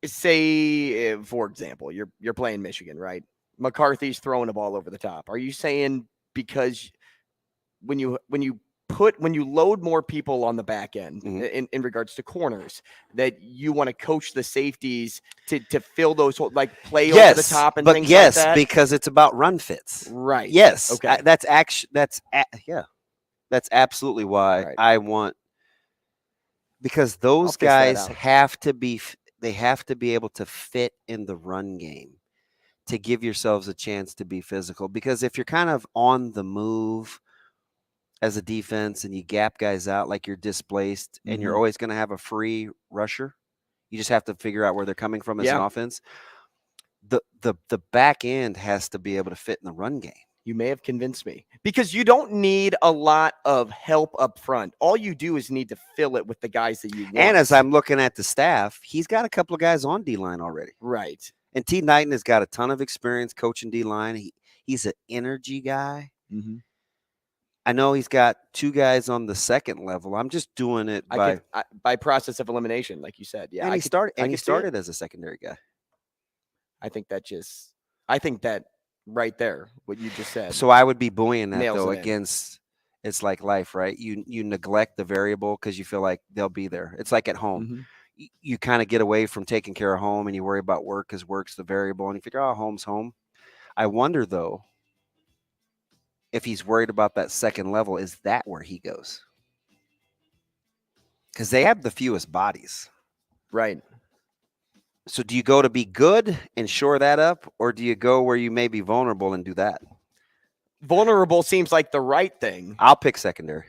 Say, for example, you're playing Michigan, right? McCarthy's throwing the ball over the top. Are you saying because when you load more people on the back end in regards to corners, that you want to coach the safeties to fill those like play over the top and things like that? Yes, because it's about run fits. Right. Yes. Okay. That's absolutely why I want, because those guys have to be able to fit in the run game to give yourselves a chance to be physical. Because if you're kind of on the move as a defense and you gap guys out like you're displaced and you're always going to have a free rusher, you just have to figure out where they're coming from as an offense. The back end has to be able to fit in the run game. You may have convinced me, because you don't need a lot of help up front. All you do is need to fill it with the guys that you want. And as I'm looking at the staff, he's got a couple of guys on D-line already. Right. And T. Knighton has got a ton of experience coaching D-line. He's an energy guy. Mm-hmm. I know he's got 2 guys on the second level. I'm just doing it by process of elimination, like you said. Yeah, and he started as a secondary guy. I think that right there, what you just said. So I would be buoying that nails though it in. against. It's like life, right? You neglect the variable because you feel like they'll be there. It's like at home. Mm-hmm. You kind of get away from taking care of home and you worry about work because work's the variable, and you figure, oh, home's home. I wonder though, if he's worried about that second level, is that where he goes? Because they have the fewest bodies. Right. So do you go to be good and shore that up, or do you go where you may be vulnerable and do that? Vulnerable seems like the right thing. I'll pick secondary.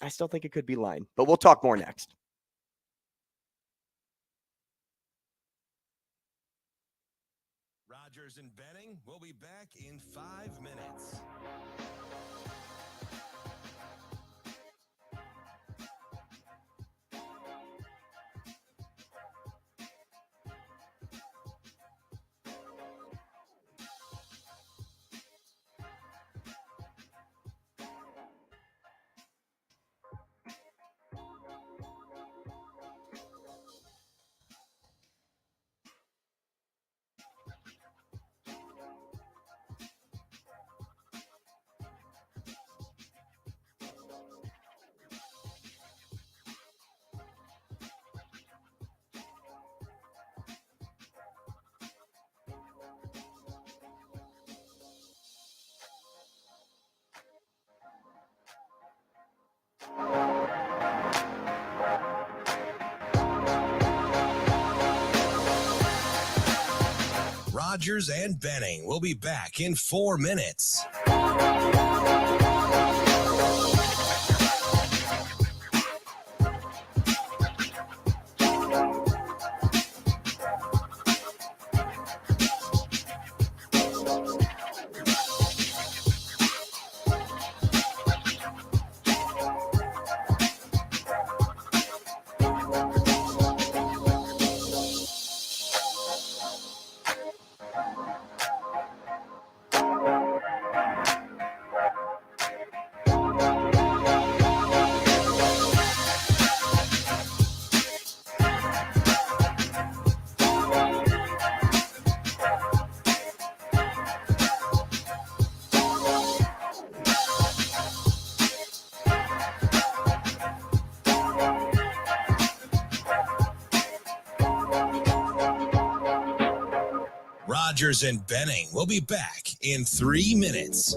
I still think it could be line, but we'll talk more next. Rogers and Benning will be back in 5 minutes. Rogers and Benning will be back in 4 minutes. Rogers and Benning will be back in 3 minutes.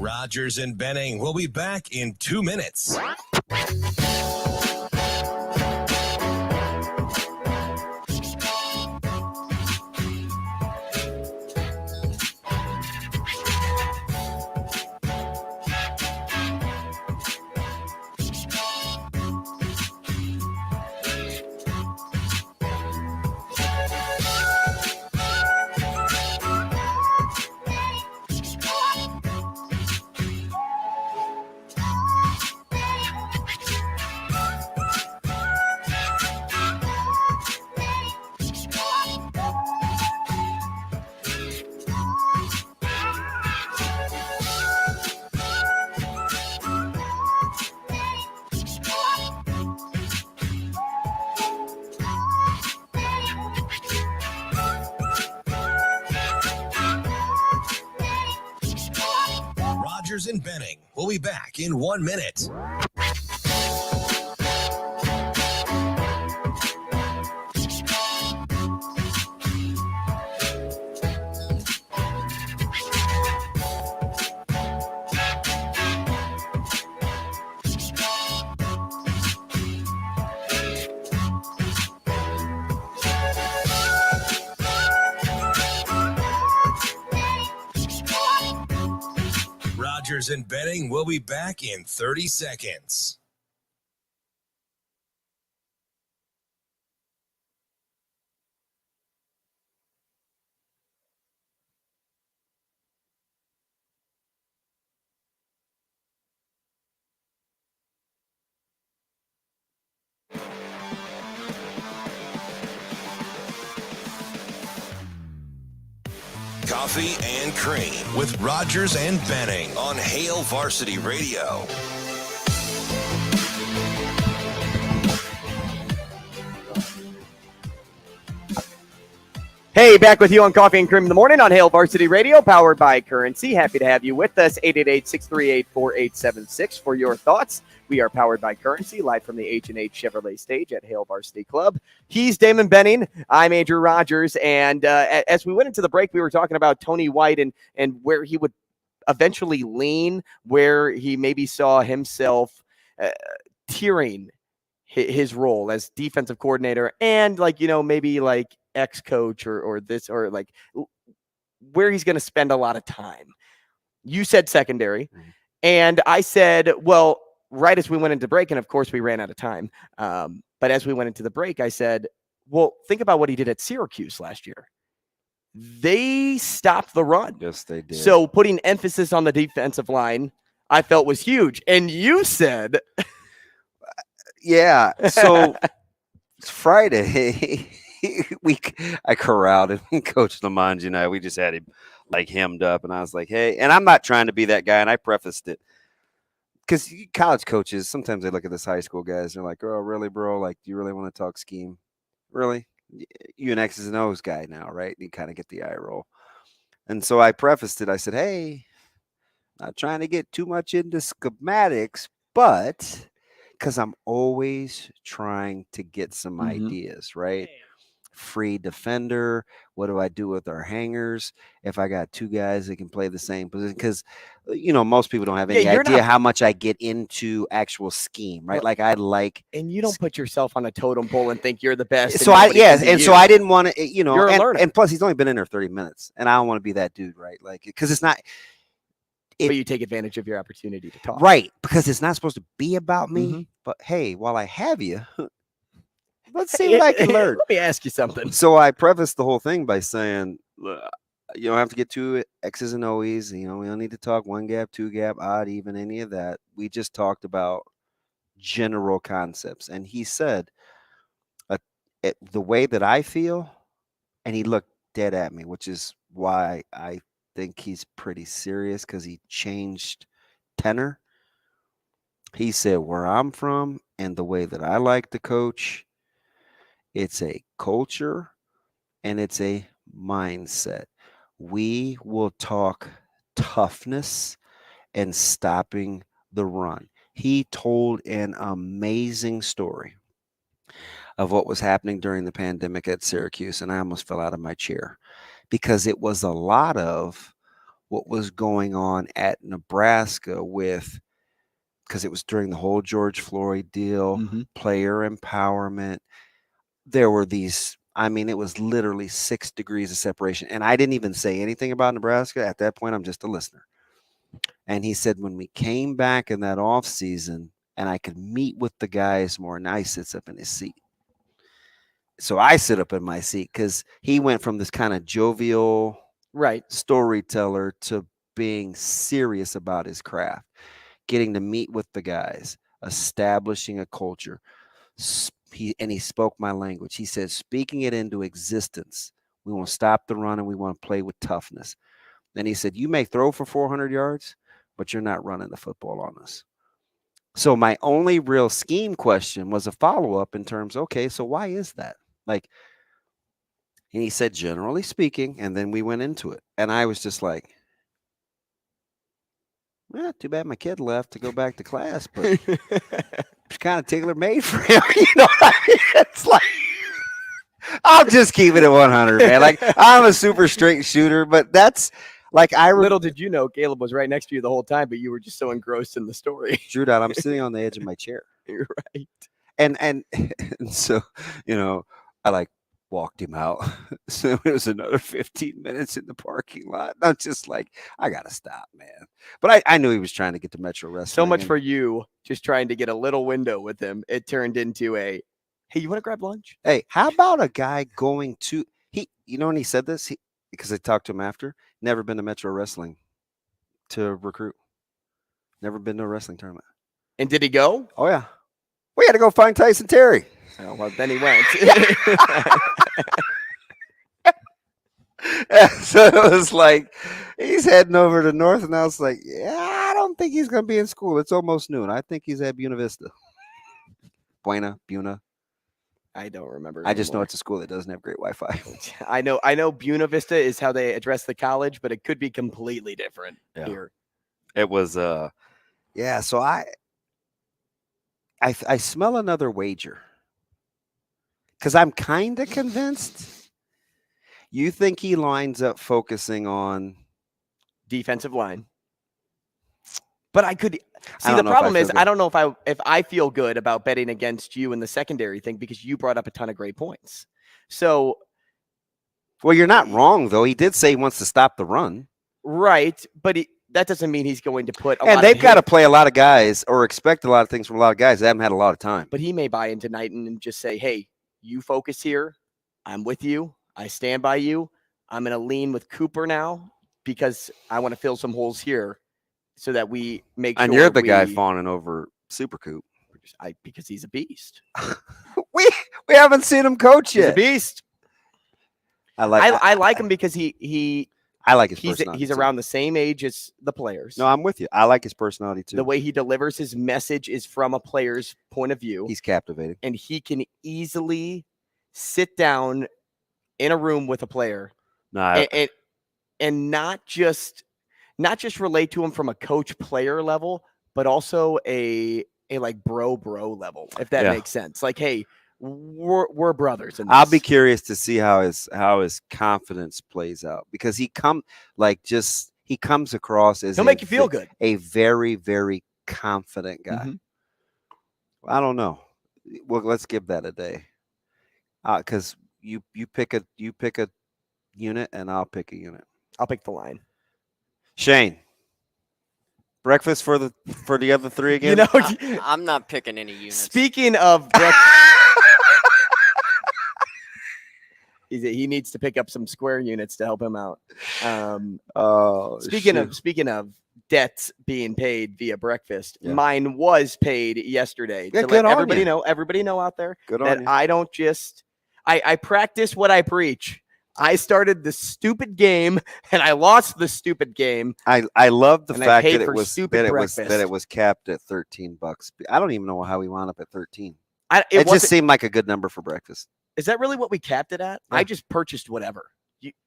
Rogers and Benning will be back in 2 minutes. Rogers and Benning will be back in 1 minute. Rogers and Benning will be back in 30 seconds. Coffee and Cream with Rogers and Benning on Hail Varsity Radio. Hey, back with you on Coffee and Cream in the Morning on Hail Varsity Radio, powered by Currency. Happy to have you with us, 888-638-4876 for your thoughts. We are powered by Currency, live from the H&H Chevrolet stage at Hail Varsity Club. He's Damon Benning. I'm Andrew Rogers. And as we went into the break, we were talking about Tony White and where he would eventually lean, where he maybe saw himself tiering his role as defensive coordinator and, like, you know, maybe like ex-coach or this, or like where he's going to spend a lot of time. You said secondary. And I said, well, right as we went into break, and of course we ran out of time. But as we went into the break, I said, well, think about what he did at Syracuse last year. They stopped the run. Yes, they did. So putting emphasis on the defensive line, I felt was huge. And you said, yeah. So it's Friday. I corralled him. Coach Lamanji and I, we just had him like hemmed up. And I was like, hey, and I'm not trying to be that guy. And I prefaced it. Because college coaches, sometimes they look at this high school guys, they're like, oh, really, bro? Like, do you really want to talk scheme? Really? You an X's and O's guy now, right? You kind of get the eye roll. And so I prefaced it. I said, hey, not trying to get too much into schematics, but because I'm always trying to get some ideas, right? Free defender. What do I do with our hangers? If I got two guys that can play the same position, because you know most people don't have any idea how much I get into actual scheme, right? Like I like, and you don't put yourself on a totem pole and think you're the best. So I so I didn't want to, you know, you're a learner. And plus he's only been in there 30 minutes, and I don't want to be that dude, right? Like because it's not. but you take advantage of your opportunity to talk. Right, because it's not supposed to be about me. Mhm. But hey, while I have you, let's see what I can learn. Let me ask you something. So I prefaced the whole thing by saying, you don't have to get to X's and O's. We don't need to talk one gap, two gap, odd, even, any of that. We just talked about general concepts. And he said, the way that I feel, and he looked dead at me, which is why I think he's pretty serious, because he changed tenor. He said, where I'm from and the way that I like to coach, it's a culture and it's a mindset. We will talk toughness and stopping the run. He told an amazing story of what was happening during the pandemic at Syracuse, and I almost fell out of my chair because it was a lot of what was going on at Nebraska because it was during the whole George Floyd deal, player empowerment. There were it was literally 6 degrees of separation. And I didn't even say anything about Nebraska. At that point, I'm just a listener. And he said, when we came back in that off season and I could meet with the guys more, and I sits up in his seat. So I sit up in my seat because he went from this kind of jovial storyteller to being serious about his craft, getting to meet with the guys, establishing a culture. He spoke my language. He said, speaking it into existence. We want to stop the run and we want to play with toughness. Then he said, you may throw for 400 yards, but you're not running the football on us. So my only real scheme question was a follow-up in terms, okay, so why is that? And he said, generally speaking, and then we went into it. And I was just like, well, too bad my kid left to go back to class, but it's kind of tailor-made for him. It's like, I'm just keeping it 100, man. I'm a super straight shooter, but that's little did you know, Caleb was right next to you the whole time, but you were just so engrossed in the story. Hurrdat, I'm sitting on the edge of my chair. You're right. And so, I walked him out. So it was another 15 minutes in the parking lot. I'm just like, I got to stop, man. But I knew he was trying to get to Metro Wrestling. So much for you just trying to get a little window with him. It turned into hey, you want to grab lunch? Hey, how about a guy going to, when he said this, because I talked to him after, never been to Metro Wrestling to recruit. Never been to a wrestling tournament. And did he go? Oh, yeah. We had to go find Tyson Terry. Oh, well, then he went. So it was like, he's heading over to North, and I was like, yeah, I don't think he's going to be in school. It's almost noon. I think he's at Buena Vista. Buena. I don't remember. I just know it's a school that doesn't have great Wi-Fi. I know Buena Vista is how they address the college, but it could be completely different here. It was, so I smell another wager. Because I'm kind of convinced. You think he lines up focusing on defensive line? But I could see the problem is I don't know if I feel good about betting against you in the secondary thing because you brought up a ton of great points. So, well, you're not wrong though. He did say he wants to stop the run, right? But that doesn't mean he's going to put. And they've got to play a lot of guys or expect a lot of things from a lot of guys that haven't had a lot of time. But he may buy into Knighton and just say, "Hey, you focus here. I'm with you. I stand by you. I'm going to lean with Cooper now because I want to fill some holes here." So that we make sure. And you're the guy fawning over Super Coop. Because he's a beast. we haven't seen him coach yet. He's a beast. I like him because I like his personality. He's around the same age as the players. No, I'm with you. I like his personality too. The way he delivers his message is from a player's point of view. He's captivating. And he can easily sit down in a room with a player and not just relate to him from a coach player level, but also a like bro level, if that makes sense. Like, hey, we're brothers. I'll be curious to see how his confidence plays out because he comes across as he'll make you feel good. A very, very confident guy. Mm-hmm. I don't know. Well, let's give that a day. Because you pick a unit and I'll pick a unit. I'll pick the line. Shane, Breakfast for the other three again. You know, I'm not picking any units. Speaking of breakfast, he needs to pick up some square units to help him out. Speaking of debts being paid via breakfast, mine was paid yesterday. Yeah, to good let on everybody know out there Good that on you. I don't just I practice what I preach. I started the stupid game and I lost the stupid game. I love the and fact I paid that for it was stupid breakfast. that it was capped at $13. I don't even know how we wound up at 13. It just seemed like a good number for breakfast. Is that really what we capped it at? Yeah. I just purchased whatever.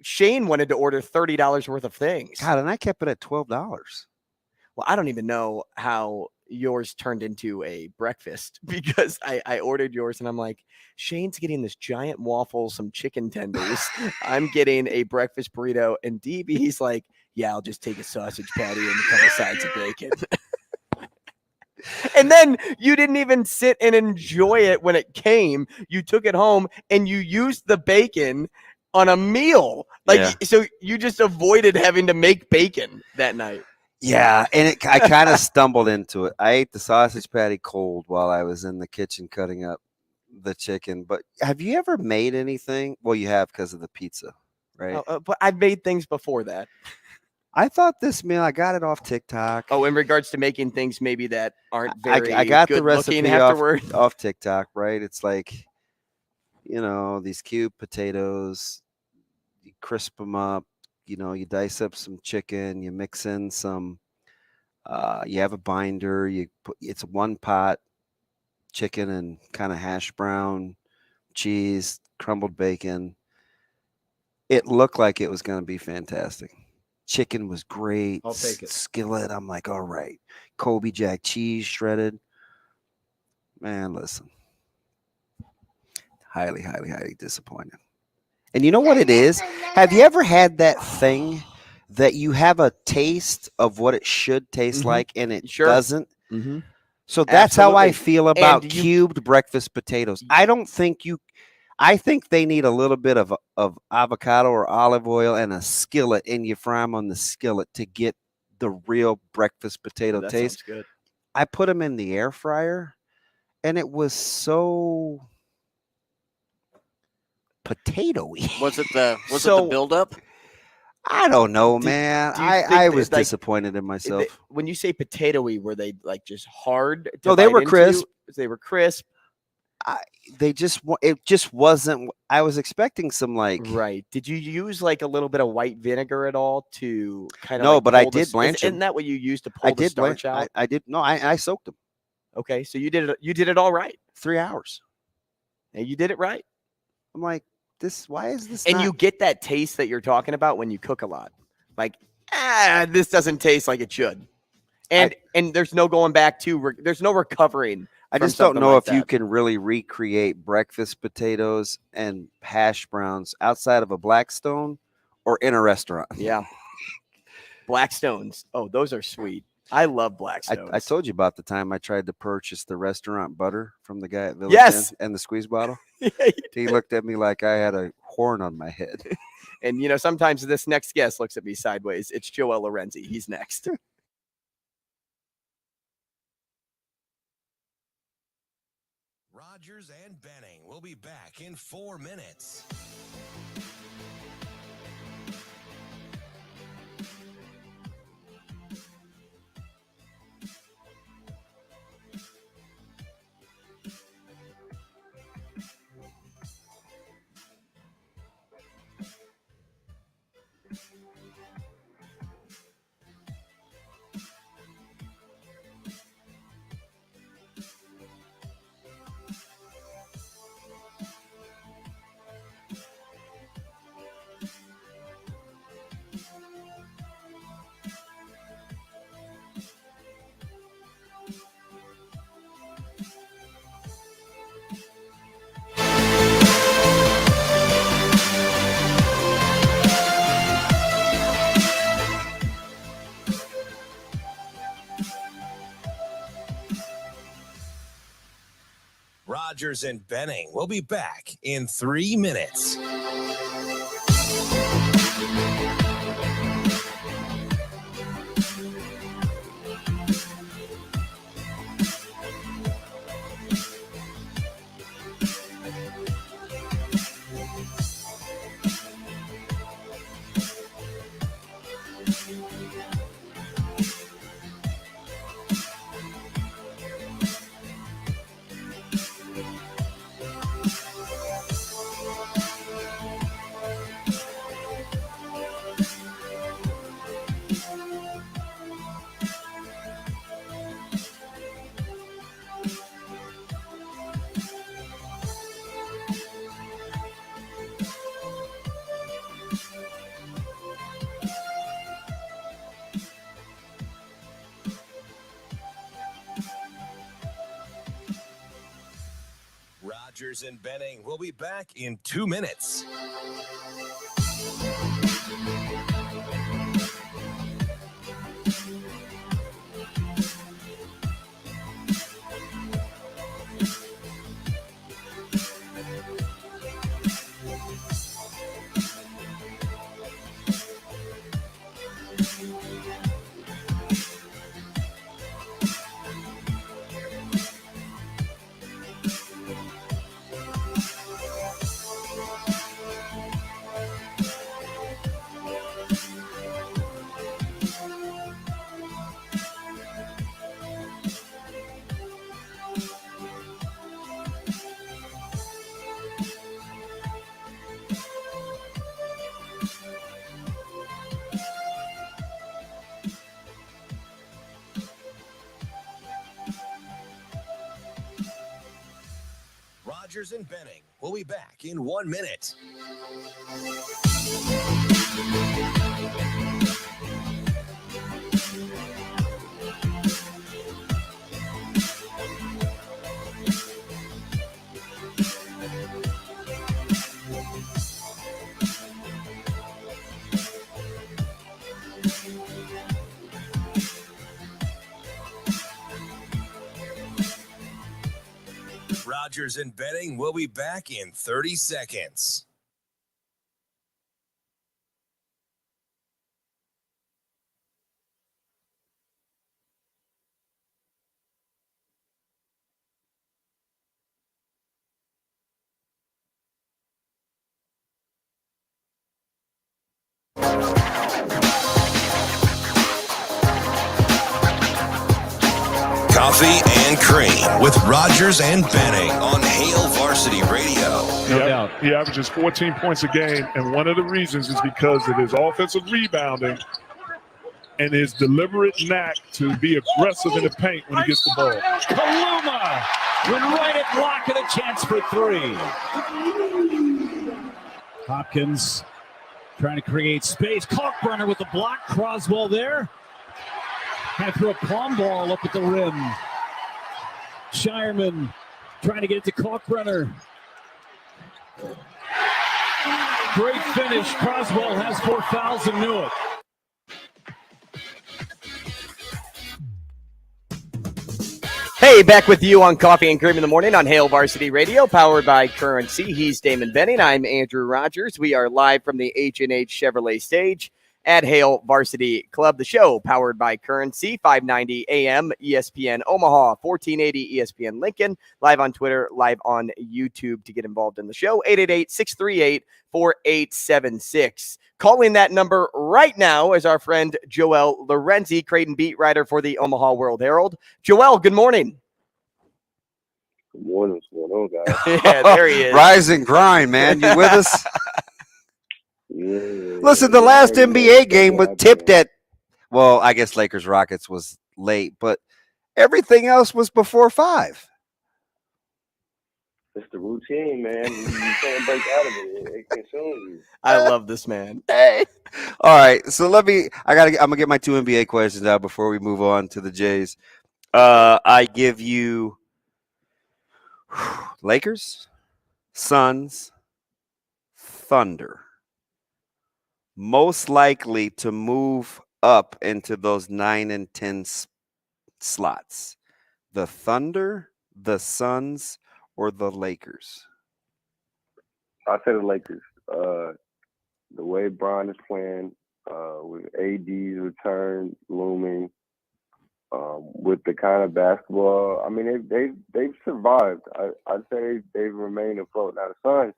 Shane wanted to order $30 worth of things. God, and I kept it at $12. Well, I don't even know how yours turned into a breakfast because I ordered yours and I'm like, Shane's getting this giant waffle, some chicken tenders. I'm getting a breakfast burrito. And DB's like, yeah, I'll just take a sausage patty and a couple sides of bacon. And then you didn't even sit and enjoy it when it came. You took it home and you used the bacon on a meal. So you just avoided having to make bacon that night. Yeah, and I kind of stumbled into it. I ate the sausage patty cold while I was in the kitchen cutting up the chicken. But have you ever made anything? Well, you have because of the pizza, right? But I've made things before that. I thought this meal, I got it off TikTok. Oh, in regards to making things maybe that aren't very I got good the recipe afterward. off TikTok, right? It's like, these cubed potatoes, you crisp them up, you dice up some chicken, you mix in some, you have a binder, it's one pot, chicken and kind of hash brown, cheese, crumbled bacon. It looked like it was going to be fantastic. Chicken was great. I'll take it. Skillet, I'm like, all right. Kobe Jack cheese shredded. Man, listen. Highly, highly, highly disappointed. And you know what it is? Have you ever had that thing that you have a taste of what it should taste like and it doesn't? Mm-hmm. So that's how I Absolutely. feel about And cubed breakfast potatoes. I think they need a little bit of avocado or olive oil and a skillet, and you fry them on the skillet to get the real breakfast potato That taste. sounds good. I put them in the air fryer, and it was so potatoey. Was it the buildup? I don't know, man. do you I think was that, like, disappointed in myself. When you say potatoey, were they like just hard? to No, they bite were into? crisp. They were crisp. It just wasn't. I was expecting some Right. Did you use like a little bit of white vinegar at all to kind of? No, like but I pull the- did blanch Isn't them. that what you used to pull the starch out? I did. No, I soaked them. Okay, so you did it. You did it all right. 3 hours. And you did it right. I'm like, why is this? And not- you get that taste that you're talking about when you cook a lot. Like, this doesn't taste like it should. And there's no going back to. There's no recovering. I just don't know if you can really recreate breakfast potatoes and hash browns outside of a Blackstone or in a restaurant. Yeah. Blackstones. Oh, those are sweet. I love Blackstones. I told you about the time I tried to purchase the restaurant butter from the guy at Village Yes. Inn and the squeeze bottle. Yeah, He looked at me like I had a horn on my head. And, sometimes this next guest looks at me sideways. It's Joel Lorenzi. He's next. Rogers and Benning will be back in 4 minutes. Rogers and Benning will be back in 3 minutes. Rogers and Benning will be back in 2 minutes. Rogers and Benning will be back in 1 minute. Rogers and Benning will be back in 30 seconds. Coffee and Cream with Rogers and Benning on Hale Varsity Radio. No doubt. He averages 14 points a game, and one of the reasons is because of his offensive rebounding and his deliberate knack to be aggressive in the paint when he gets the ball. Kaluma went right at block and a chance for three. Hopkins trying to create space. Kalkbrenner with the block. Croswell there. Kind of threw a palm ball up at the rim. Shireman trying to get it to Kalkbrenner. Great finish. Croswell has 4 fouls and knew it. Hey, back with you on Coffee and Cream in the Morning on Hale Varsity Radio, powered by Currency. He's Damon Benning. I'm Andrew Rogers. We are live from the H&H Chevrolet stage at Hale Varsity Club. The show powered by Currency, 590 AM, ESPN Omaha, 1480 ESPN Lincoln, live on Twitter, live on YouTube to get involved in the show, 888-638-4876. Calling that number right now is our friend Joel Lorenzi, Creighton beat writer for the Omaha World-Herald. Joel, good morning. Good morning. What's going on, guys? Yeah, there he is. Rise and grind, man. You with us? Yeah. Listen, the last NBA game was tipped at, well, I guess Lakers Rockets was late, but everything else was before 5. It's the routine, man. You can't break out of it. It consumes you. I love this man. Hey. All right. So I'm gonna get my 2 NBA questions out before we move on to the Jays. I give you Lakers, Suns, Thunder. Most likely to move up into those 9 and 10 slots. The Thunder, the Suns, or the Lakers? I say the Lakers. The way Bron is playing, with AD's return looming, with the kind of basketball, I mean, they've survived. I'd say they've remained afloat. Now the Suns,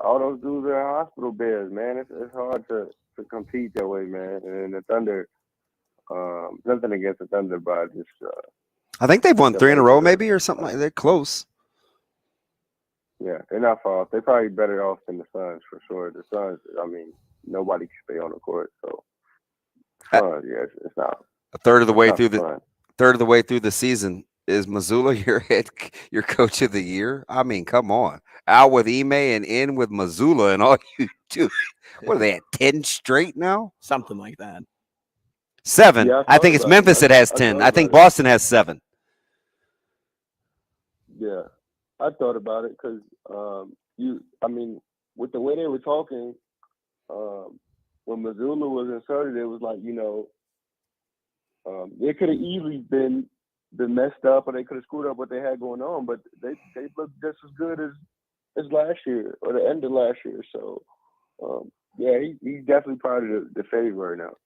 all those dudes are in hospital beds, man. It's hard to compete that way, man. And the Thunder, nothing against the Thunder, but I think they've won 3 in a row, maybe, or something like that. They're close. Yeah, they're not far off. They're probably better off than the Suns for sure. The Suns, I mean, nobody can stay on the court, so Suns, yeah, it's not. A third of the way not through fun. the season is Missoula your coach of the year? I mean, come on. Out with Ime and in with Missoula, and all you do. What are they at 10 straight now? Something like that. 7. Yeah, I think it's Memphis that has 10. I think Boston has 7. Yeah. I thought about it because with the way they were talking, when Missoula was inserted, it was like, it could have easily been messed up, or they could have screwed up what they had going on, but they looked just as good as last year or the end of last year. So yeah, he's definitely probably the favorite right now.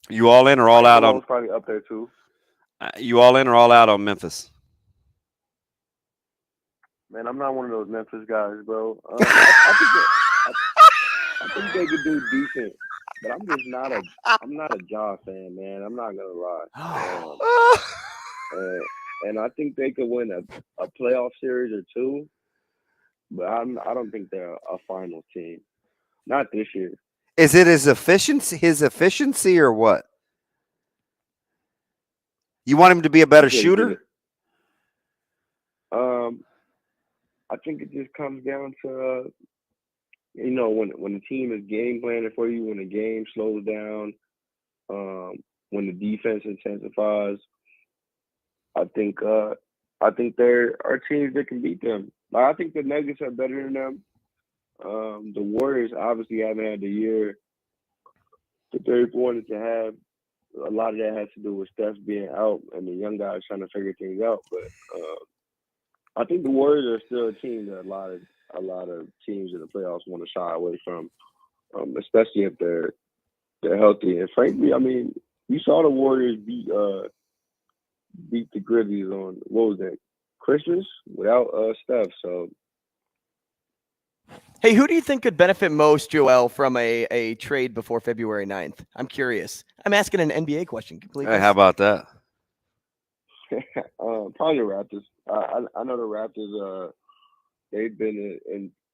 You all in or all out on? Probably up there too. You all in or all out on Memphis? Man, I'm not one of those Memphis guys, bro. I think they could do decent, but I'm not a Ja fan, man. I'm not gonna lie. And I think they could win a playoff series or two, but I don't think they're a final team. Not this year. Is it his efficiency or what? You want him to be a better shooter? I think it just comes down to when the team is game planning for you, when the game slows down, when the defense intensifies. I think there are teams that can beat them. I think the Nuggets are better than them. The Warriors obviously haven't had the year that they wanted to have. A lot of that has to do with Steph being out and the young guys trying to figure things out. But I think the Warriors are still a team that a lot of teams in the playoffs want to shy away from, especially if they're healthy. And frankly, I mean, you saw the Warriors beat the Grizzlies on, what was that, Christmas without Steph. So, hey, who do you think could benefit most, Joel, from a trade before February 9th? I'm curious. I'm asking an NBA question. Hey, how about that? Probably the Raptors. I know the Raptors. They've been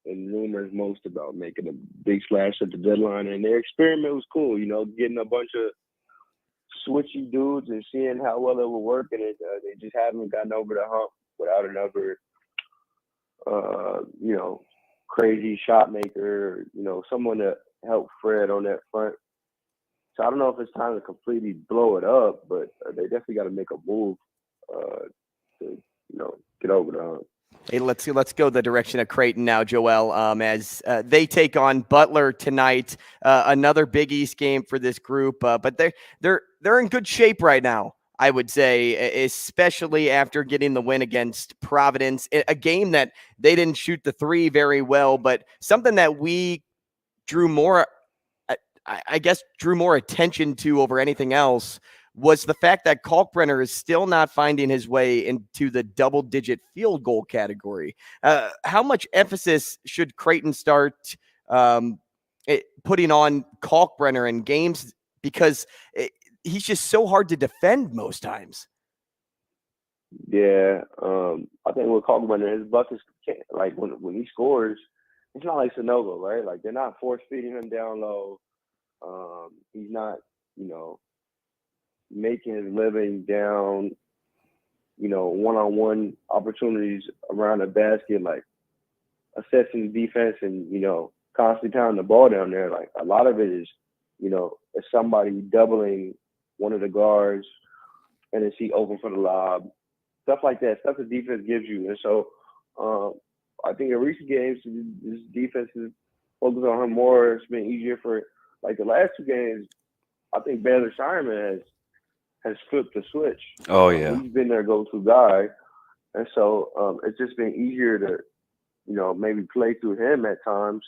in rumors most about making a big splash at the deadline, and their experiment was cool. Getting a bunch of switchy dudes and seeing how well it would work, and they just haven't gotten over the hump without another, crazy shot maker. Someone to help Fred on that front. So I don't know if it's time to completely blow it up, but they definitely got to make a move to get over the hump. Hey, let's go the direction of Creighton now, Joel. As they take on Butler tonight, another Big East game for this group. But they're in good shape right now, I would say, especially after getting the win against Providence, a game that they didn't shoot the three very well, but something that we drew more attention to over anything else was the fact that Kalkbrenner is still not finding his way into the double-digit field goal category. How much emphasis should Creighton start putting on Kalkbrenner in games, because he's just so hard to defend most times? Yeah, I think with Kalkbrenner, his buckets, like when he scores, it's not like Sanogo, right? Like they're not force-feeding him down low. He's not, making his living down, one-on-one opportunities around the basket, like assessing the defense and, constantly pounding the ball down there. Like a lot of it is, is somebody doubling one of the guards and then see open for the lob, stuff like that, stuff the defense gives you. And so I think in recent games, this defense is focused on him more. It's been easier for, like the last two games, I think Baylor Shireman has flipped the switch. Oh, yeah. He's been their go-to guy. And so it's just been easier to, maybe play through him at times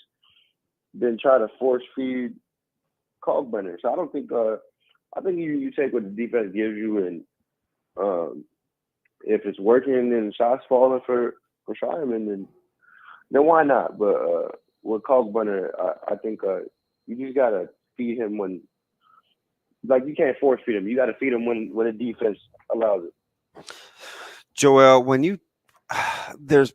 than try to force feed Kalkbrenner. So I don't think I think you take what the defense gives you, and if it's working and the shots falling for Shireman, then why not? But with Kalkbrenner, I think you just gotta feed him when, like, you can't force feed him. You gotta feed him when the defense allows it. Joel, when there's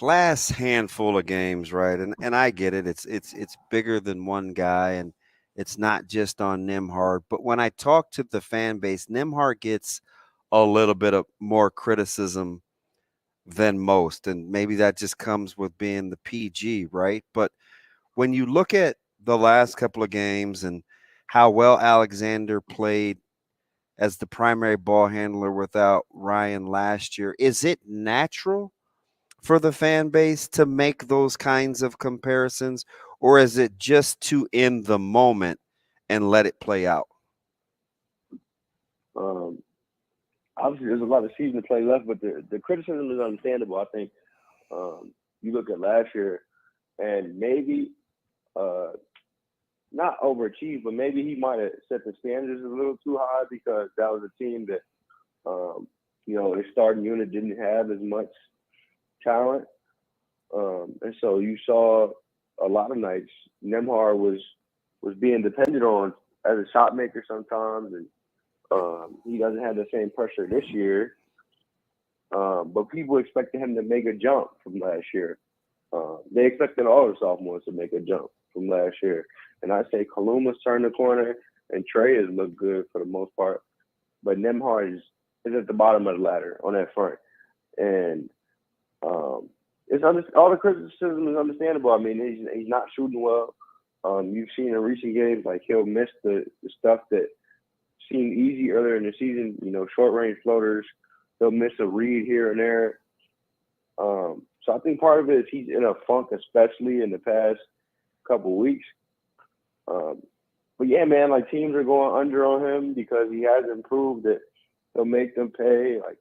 last handful of games, right? And I get it. It's bigger than one guy, and it's not just on Nembhard. But when I talk to the fan base, Nembhard gets a little bit of more criticism than most, and maybe that just comes with being the PG, right? But when you look at the last couple of games and how well Alexander played as the primary ball handler without Ryan last year, is it natural for the fan base to make those kinds of comparisons, or is it just to end the moment and let it play out? Obviously, there's a lot of season to play left, but the criticism is understandable. I think you look at last year, and maybe not overachieved, but maybe he might have set the standards a little too high because that was a team that, their starting unit didn't have as much talent. And so you saw a lot of nights Nembhard was being depended on as a shot maker sometimes, and he doesn't have the same pressure this year. But people expected him to make a jump from last year. They expected all the sophomores to make a jump from last year. And I say Kaluma's turned the corner, and Trey has looked good for the most part. But Nembhard is at the bottom of the ladder on that front. And all the criticism is understandable. I mean, he's not shooting well. You've seen in recent games, like he'll miss the stuff that seemed easy earlier in the season, short range floaters. He'll miss a read here and there. So I think part of it is he's in a funk, especially in the past couple of weeks. But yeah, man, like teams are going under on him because he hasn't proved that he'll make them pay. Like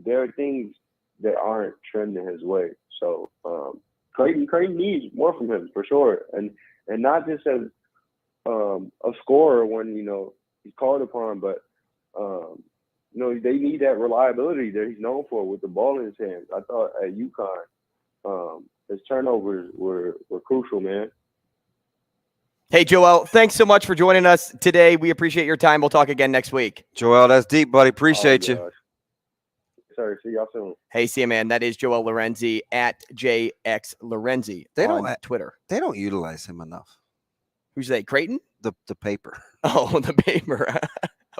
there are things that aren't trending his way. So Creighton needs more from him for sure, and not just as a scorer when he's called upon, but they need that reliability that he's known for with the ball in his hands. I thought at UConn, his turnovers were crucial, man. Hey, Joel, thanks so much for joining us today. We appreciate your time. We'll talk again next week. Joel, that's deep, buddy. Appreciate you. Sorry, see y'all soon. Hey, see you, man. That is Joel Lorenzi at JX Lorenzi on Twitter. They don't utilize him enough. Who's they? Creighton? The paper. Oh, the paper.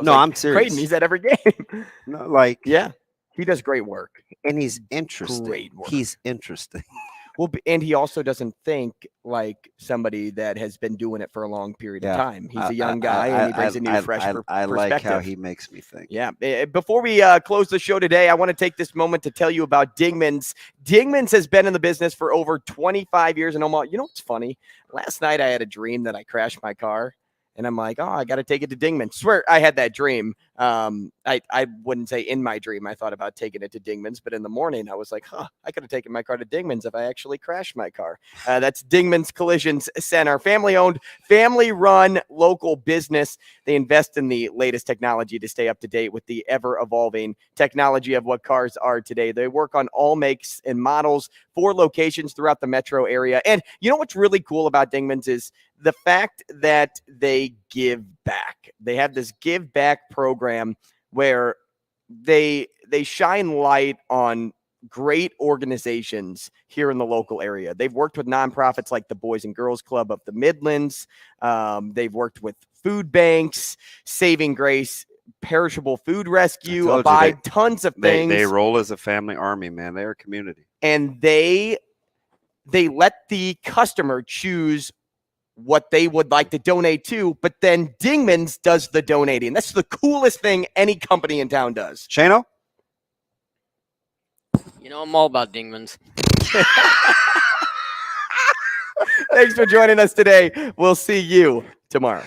No, I'm serious. Creighton, he's at every game. No, yeah, he does great work. And he's interesting. Great work. He's interesting. Well, and he also doesn't think like somebody that has been doing it for a long period of time. He's a young guy, and he brings a new, fresh perspective. I like how he makes me think. Yeah. Before we close the show today, I want to take this moment to tell you about Dingman's. Dingman's has been in the business for over 25 years in Omaha. You know what's funny? Last night I had a dream that I crashed my car. And I'm like, I got to take it to Dingman. Swear I had that dream. I wouldn't say in my dream I thought about taking it to Dingman's, but in the morning I was like, I could have taken my car to Dingman's if I actually crashed my car. That's Dingman's Collisions Center. Family-owned, family-run local business. They invest in the latest technology to stay up to date with the ever-evolving technology of what cars are today. They work on all makes and models, 4 locations throughout the metro area. And you know what's really cool about Dingman's is the fact that they give back. They have this give back program where they shine light on great organizations here in the local area. They've worked with nonprofits like the Boys and Girls Club of the Midlands. They've worked with food banks, Saving Grace, Perishable Food Rescue, Abide, tons of things. They roll as a family army, man. They're a community. And they let the customer choose what they would like to donate to, but then Dingman's does the donating. That's the coolest thing any company in town does. Shano? I'm all about Dingman's. Thanks for joining us today. We'll see you tomorrow.